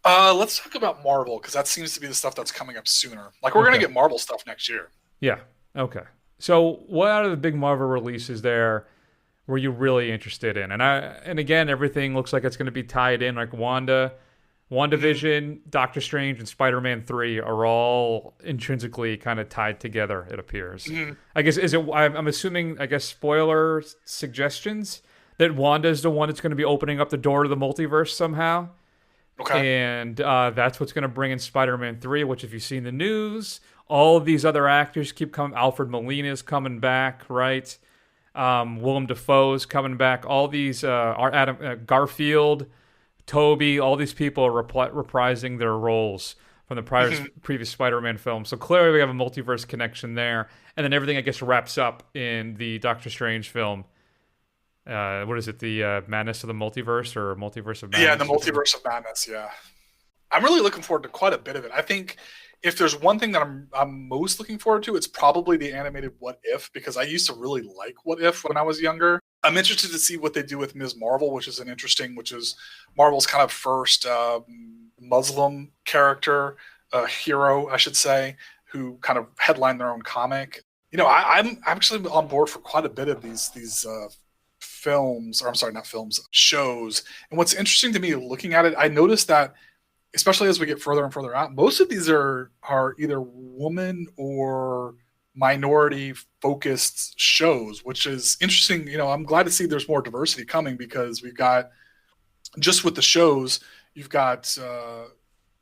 Let's talk about Marvel, because that seems to be the stuff that's coming up sooner. Like, we're going to get Marvel stuff next year. Yeah. Okay. So what out of the big Marvel releases there were you really interested in? And again, everything looks like it's going to be tied in. Like WandaVision, Doctor Strange, and Spider-Man 3 are all intrinsically kind of tied together, it appears. I guess, I'm assuming, spoiler suggestions, that Wanda is the one that's going to be opening up the door to the multiverse somehow. Okay. And that's what's going to bring in Spider-Man 3, which if you've seen the news, all of these other actors keep coming. Alfred Molina's coming back, right? Willem Dafoe's coming back. All these, Garfield, Toby, all these people are reprising their roles from the previous Spider-Man film. So clearly we have a multiverse connection there. And then everything, I guess, wraps up in the Doctor Strange film. What is it? The Madness of the Multiverse or Multiverse of Madness? Yeah, the Multiverse of Madness, yeah. I'm really looking forward to quite a bit of it. I think if there's one thing that I'm most looking forward to, it's probably the animated What If, because I used to really like What If when I was younger. I'm interested to see what they do with Ms. Marvel, which is Marvel's kind of first Muslim character, hero, I should say, who kind of headlined their own comic. I'm actually on board for quite a bit of these shows. And what's interesting to me looking at it, I noticed that, especially as we get further and further out, most of these are either woman or minority focused shows, which is interesting. I'm glad to see there's more diversity coming, because we've got, just with the shows, you've got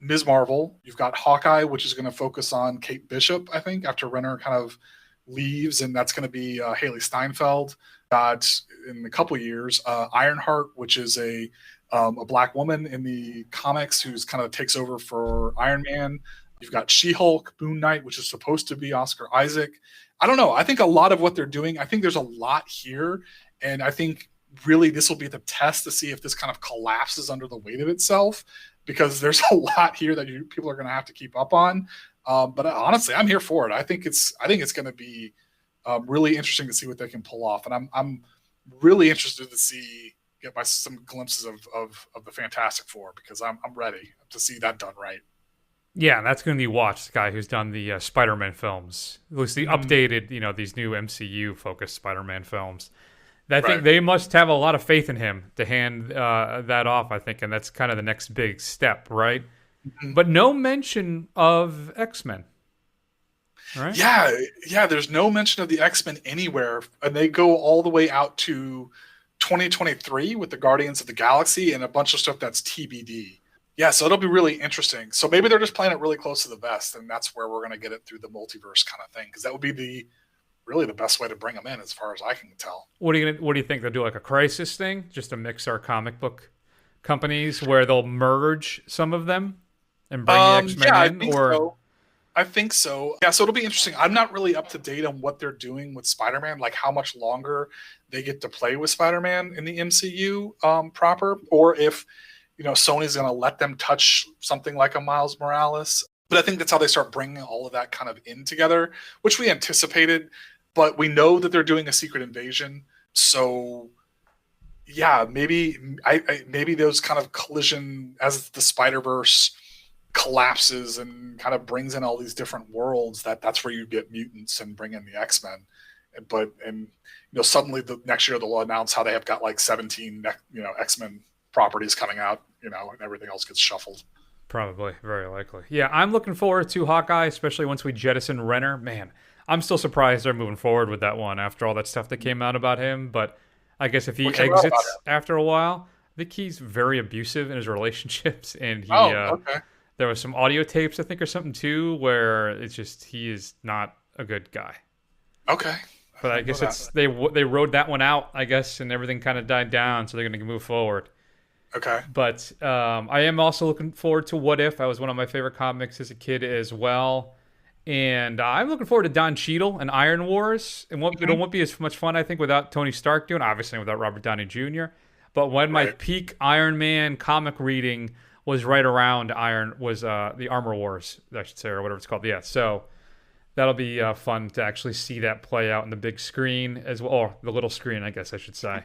Ms. Marvel, you've got Hawkeye, which is going to focus on Kate Bishop, I think, after Renner kind of leaves, and that's going to be Haley Steinfeld. Got, in a couple of years, Ironheart, which is a black woman in the comics who's kind of takes over for Iron Man. You've got She-Hulk, Moon Knight, which is supposed to be Oscar Isaac. I don't know. I think a lot of what they're doing, I think there's a lot here. And I think really this will be the test to see if this kind of collapses under the weight of itself, because there's a lot here that people are going to have to keep up on. But honestly, I'm here for it. I think it's going to be really interesting to see what they can pull off. And I'm really interested to see get some glimpses of the Fantastic Four, because I'm ready to see that done right. Yeah, and that's going to be Watch, the guy who's done the Spider-Man films, at least the updated, these new MCU-focused Spider-Man films. I think they must have a lot of faith in him to hand that off, I think, and that's kind of the next big step, right? Mm-hmm. But no mention of X-Men, right? Yeah, there's no mention of the X-Men anywhere, and they go all the way out to 2023 with the Guardians of the Galaxy and a bunch of stuff that's TBD. Yeah, so it'll be really interesting. So maybe they're just playing it really close to the vest, and that's where we're going to get it through the multiverse kind of thing, because that would be really the best way to bring them in, as far as I can tell. What do you think they'll do, like a Crisis thing, just to mix our comic book companies, where they'll merge some of them and bring the X-Men in? So. I think so. Yeah, so it'll be interesting. I'm not really up to date on what they're doing with Spider-Man, like how much longer they get to play with Spider-Man in the MCU proper, or if Sony's going to let them touch something like a Miles Morales. But I think that's how they start bringing all of that kind of in together, which we anticipated. But we know that they're doing a Secret Invasion. So, yeah, maybe those kind of collision as the Spider-Verse collapses and kind of brings in all these different worlds, that's where you get mutants and bring in the X-Men. But suddenly the next year they'll announce how they have got like 17 X-Men properties coming out, and everything else gets shuffled. Probably, very likely. Yeah, I'm looking forward to Hawkeye, especially once we jettison Renner. Man, I'm still surprised they're moving forward with that one after all that stuff that came out about him. But I guess if he exits after a while, I think he's very abusive in his relationships, and there was some audio tapes, I think, or something too, where it's just he is not a good guy. Okay. But I guess they rode that one out, I guess, and everything kind of died down, so they're going to move forward. Okay. But I am also looking forward to What If. I was one of my favorite comics as a kid as well. And I'm looking forward to Don Cheadle and Iron Wars. And it won't be as much fun, I think, without Tony Stark doing, obviously without Robert Downey Jr. But when my peak Iron Man comic reading was right around the Armor Wars, I should say, or whatever it's called. Yeah, so that'll be fun to actually see that play out on the big screen as well, or the little screen, I guess I should say.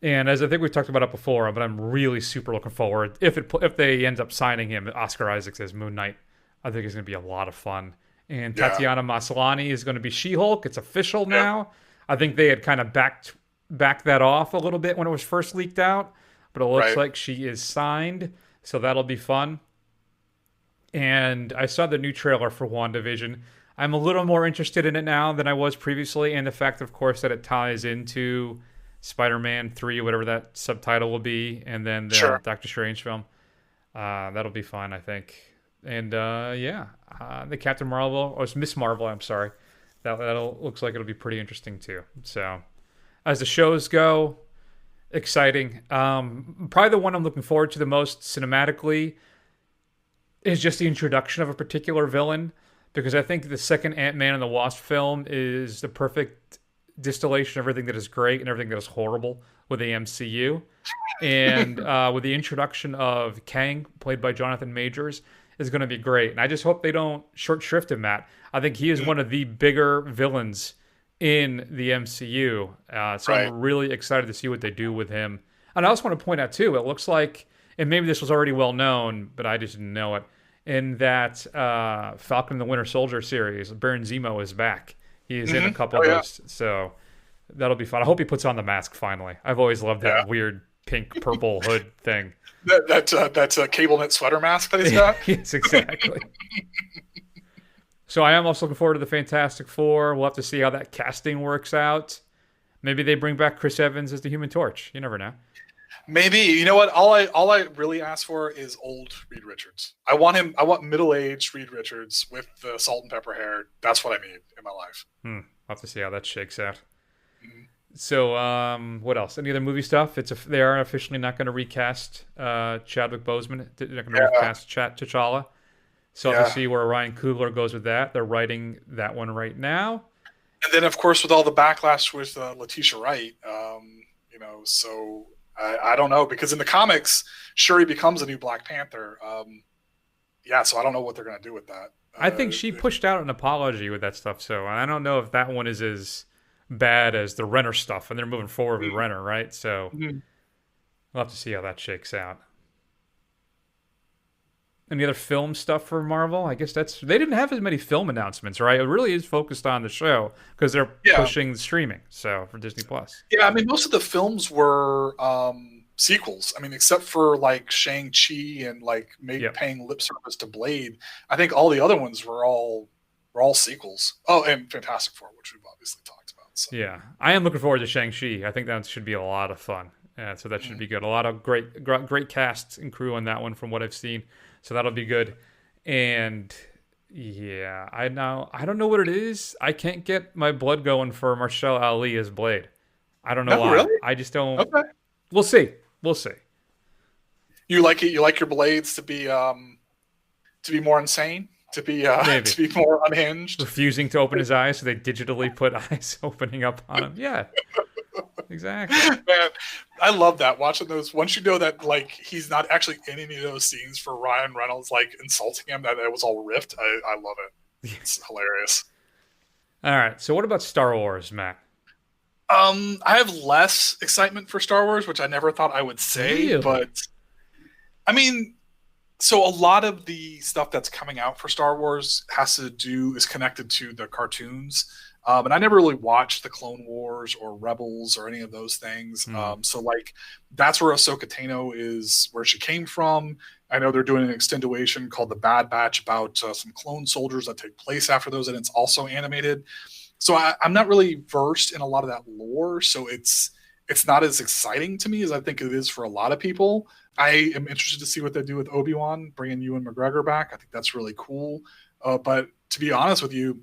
And as I think we've talked about it before, but I'm really super looking forward, if they end up signing him, Oscar Isaacs as Moon Knight, I think it's going to be a lot of fun. And Tatiana Maslany is going to be She-Hulk. It's official now. I think they had kind of backed that off a little bit when it was first leaked out, but it looks like she is signed, so that'll be fun. And I saw the new trailer for WandaVision. I'm a little more interested in it now than I was previously, and the fact, of course, that it ties into Spider-Man 3, whatever that subtitle will be, and then the Doctor Strange film. That'll be fun, I think. And the Captain Marvel, or Miss Marvel, I'm sorry. That'll looks like it'll be pretty interesting too. So, as the shows go, exciting. Probably the one I'm looking forward to the most cinematically is just the introduction of a particular villain, because I think the second Ant-Man and the Wasp film is the perfect distillation of everything that is great and everything that is horrible with the MCU. And with the introduction of Kang, played by Jonathan Majors, is going to be great. And I just hope they don't short shrift him, Matt. I think he is one of the bigger villains in the MCU. So I'm really excited to see what they do with him. And I also want to point out, too, it looks like, and maybe this was already well known, but I just didn't know it, in that Falcon and the Winter Soldier series, Baron Zemo is back. He's in a couple of those, so that'll be fun. I hope he puts on the mask finally. I've always loved that weird pink purple hood thing. That's a cable knit sweater mask that he's got. Yes, exactly. So I am also looking forward to the Fantastic Four. We'll have to see how that casting works out. Maybe they bring back Chris Evans as the Human Torch. You never know. Maybe. You know what? All I really ask for is old Reed Richards. I want middle-aged Reed Richards with the salt and pepper hair. That's what I need in my life. I'll have to see how that shakes out. So, what else? Any other movie stuff? They are officially not going to recast Chadwick Boseman. They're not going to recast T'Challa. So I'll have to see where Ryan Coogler goes with that. They're writing that one right now. And then, of course, with all the backlash with Letitia Wright, so I don't know, because in the comics, Shuri becomes a new Black Panther. So I don't know what they're going to do with that. I think she pushed out an apology with that stuff, so I don't know if that one is as bad as the Renner stuff, and they're moving forward with Renner, right? So Mhm. we'll have to see how that shakes out. Any other film stuff for Marvel? I guess they didn't have as many film announcements, right? It really is focused on the show because they're pushing the streaming. So for Disney Plus. Yeah, I mean, most of the films were sequels. I mean, except for like Shang-Chi and like paying lip service to Blade. I think all the other ones were all sequels. Oh, and Fantastic Four, which we've obviously talked about. So. Yeah, I am looking forward to Shang-Chi. I think that should be a lot of fun. So that should be good. A lot of great casts and crew on that one from what I've seen. So that'll be good. And yeah, I don't know what it is. I can't get my blood going for Marshall Ali as Blade. I don't know why. Really? I just don't. Okay. We'll see. We'll see. You like it? You like your Blades to be more insane? To be more unhinged? Refusing to open his eyes, so they digitally put eyes opening up on him. Yeah. Exactly. Man, I love that. Watching those, once you know that like he's not actually in any of those scenes for Ryan Reynolds like insulting him, that it was all ripped. I love it. It's hilarious. All right. So what about Star Wars, Matt? I have less excitement for Star Wars, which I never thought I would say, really? But I mean, so a lot of the stuff that's coming out for Star Wars is connected to the cartoons. And I never really watched the Clone Wars or Rebels or any of those things. So like that's where Ahsoka Tano is, where she came from. I know they're doing an extenuation called The Bad Batch about some clone soldiers that take place after those, and it's also animated. So I'm not really versed in a lot of that lore. So it's not as exciting to me as I think it is for a lot of people. I am interested to see what they do with Obi-Wan, bringing Ewan McGregor back. I think that's really cool. But to be honest with you,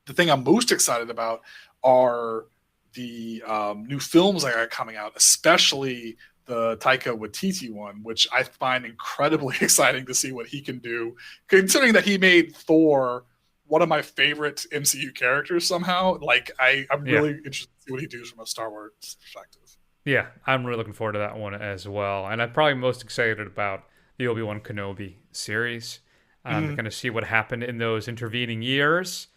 the thing I'm most excited about are the new films that are coming out, especially the Taika Waititi one, which I find incredibly exciting to see what he can do, considering that he made Thor one of my favorite MCU characters somehow. Like, I'm really interested to see what he does from a Star Wars perspective. Yeah, I'm really looking forward to that one as well. And I'm probably most excited about the Obi-Wan Kenobi series. Going to see what happened in those intervening years.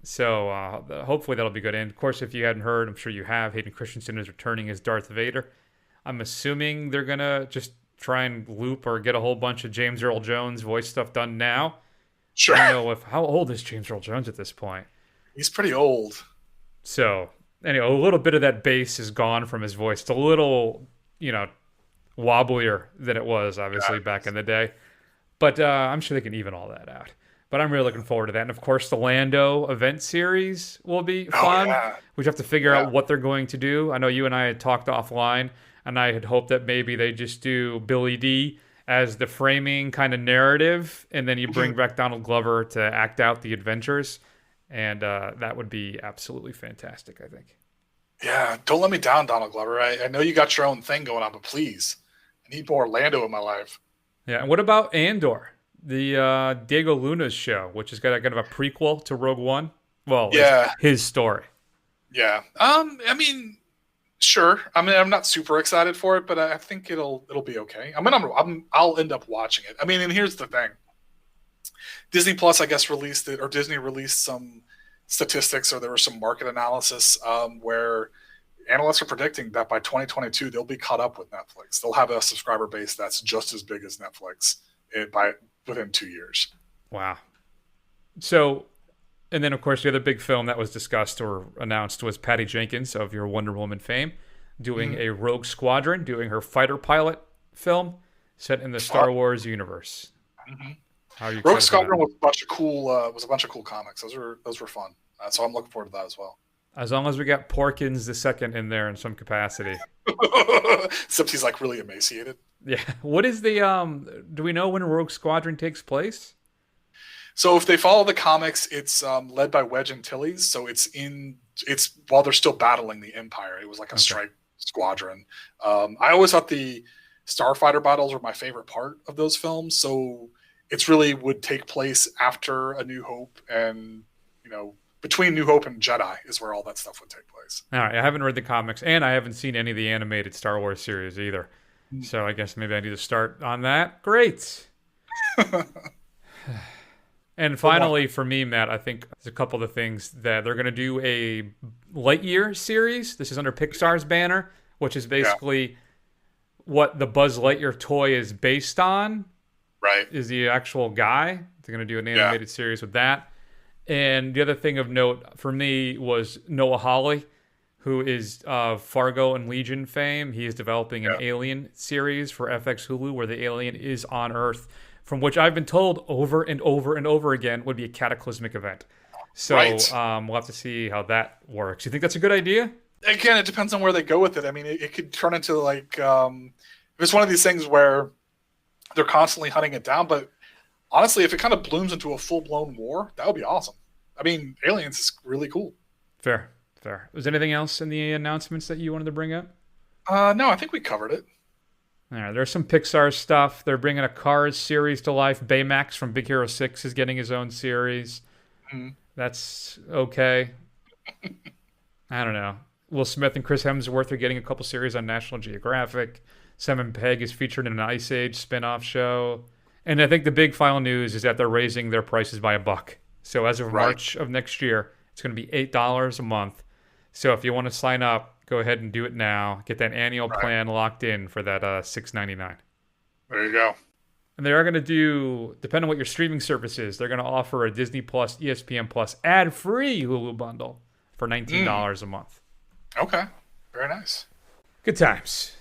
So hopefully that'll be good. And of course, if you hadn't heard, I'm sure you have, Hayden Christensen is returning as Darth Vader. I'm assuming they're going to just try and loop or get a whole bunch of James Earl Jones voice stuff done now. Sure. I don't know how old is James Earl Jones at this point. He's pretty old. So anyway, a little bit of that bass is gone from his voice. It's a little, wobblier than it was, obviously, back in the day. But I'm sure they can even all that out. But I'm really looking forward to that. And of course, the Lando event series will be fun. We have to figure out what they're going to do. I know you and I had talked offline, and I had hoped that maybe they just do Billy D as the framing kind of narrative, and then you bring back Donald Glover to act out the adventures. And that would be absolutely fantastic, I think. Yeah, don't let me down, Donald Glover. I know you got your own thing going on, but please, I need more Lando in my life. Yeah, and what about Andor? The Diego Luna's show, which is kind of a prequel to Rogue One. Well, it's his story. Yeah. I mean, sure. I mean, I'm not super excited for it, but I think it'll be okay. I mean, I'll end up watching it. I mean, and here's the thing. Disney Plus, I guess, released it, or Disney released some statistics, or there was some market analysis where analysts are predicting that by 2022 they'll be caught up with Netflix. They'll have a subscriber base that's just as big as Netflix within 2 years. Wow. So, and then of course the other big film that was discussed or announced was Patty Jenkins of your Wonder Woman fame doing a Rogue Squadron, doing her fighter pilot film set in the Star Wars universe. How are you? Rogue Squadron was a bunch of cool comics. Those were fun. So I'm looking forward to that as well. As long as we got Porkins the second in there in some capacity. Except he's like really emaciated. Yeah. What is the do we know when Rogue Squadron takes place? So if they follow the comics, it's led by Wedge Antilles. So it's while they're still battling the Empire. It was like a strike squadron. I always thought the starfighter battles were my favorite part of those films. So it's really would take place after A New Hope, and between New Hope and Jedi is where all that stuff would take place. All right. I haven't read the comics, and I haven't seen any of the animated Star Wars series either. So I guess maybe I need to start on that. Great. And finally, for me, Matt, I think there's a couple of things that they're going to do a Lightyear series. This is under Pixar's banner, which is basically what the Buzz Lightyear toy is based on. Right. Is the actual guy. They're going to do an animated series with that. And the other thing of note for me was Noah Hawley, who is Fargo and Legion fame. He is developing an Alien series for FX Hulu where the alien is on Earth, from which I've been told over and over and over again would be a cataclysmic event. So we'll have to see how that works. You think that's a good idea? Again, it depends on where they go with it. I mean, it could turn into like it's one of these things where they're constantly hunting it down. But honestly, if it kind of blooms into a full-blown war, that would be awesome. I mean, Aliens is really cool. Fair. Was there anything else in the announcements that you wanted to bring up? No, I think we covered it. All right, there's some Pixar stuff. They're bringing a Cars series to life. Baymax from Big Hero 6 is getting his own series. That's okay. I don't know. Will Smith and Chris Hemsworth are getting a couple series on National Geographic. Simon Pegg is featured in an Ice Age spin-off show. And I think the big final news is that they're raising their prices by $1. So as of March of next year, it's going to be $8 a month. So if you want to sign up, go ahead and do it now. Get that annual plan locked in for that $6.99. There you go. And they are going to do, depending on what your streaming service is, they're going to offer a Disney Plus, ESPN Plus ad-free Hulu bundle for $19 a month. Okay. Very nice. Good times.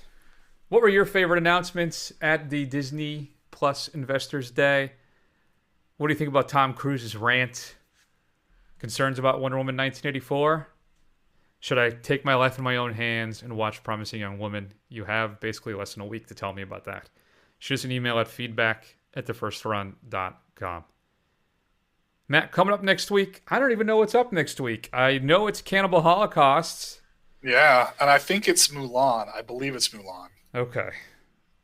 What were your favorite announcements at the Disney Plus Investors Day? What do you think about Tom Cruise's rant? Concerns about Wonder Woman 1984? Should I take my life in my own hands and watch Promising Young Woman? You have basically less than a week to tell me about that. Shoot us an email at feedback@thefirstrun.com. Matt, coming up next week, I don't even know what's up next week. I know it's Cannibal Holocausts. Yeah, and I think it's Mulan. I believe it's Mulan. Okay.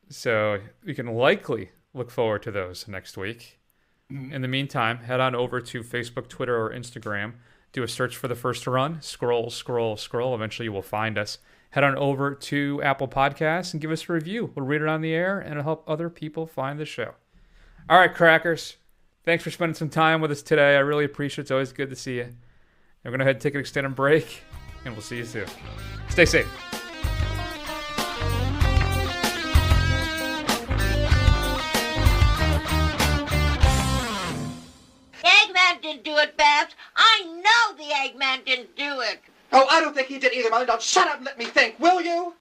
So we can likely look forward to those next week. In the meantime, head on over to Facebook, Twitter, or Instagram. Do a search for The First to Run. Scroll. Eventually you will find us. Head on over to Apple Podcasts and give us a review. We'll read it on the air, and it'll help other people find the show. All right, Crackers. Thanks for spending some time with us today. I really appreciate it. It's always good to see you. We're going to head and take an extended break, and we'll see you soon. Stay safe. Eggman didn't do it, Babs. I know the Eggman didn't do it. Oh, I don't think he did either, Mother. Now shut up and let me think, will you?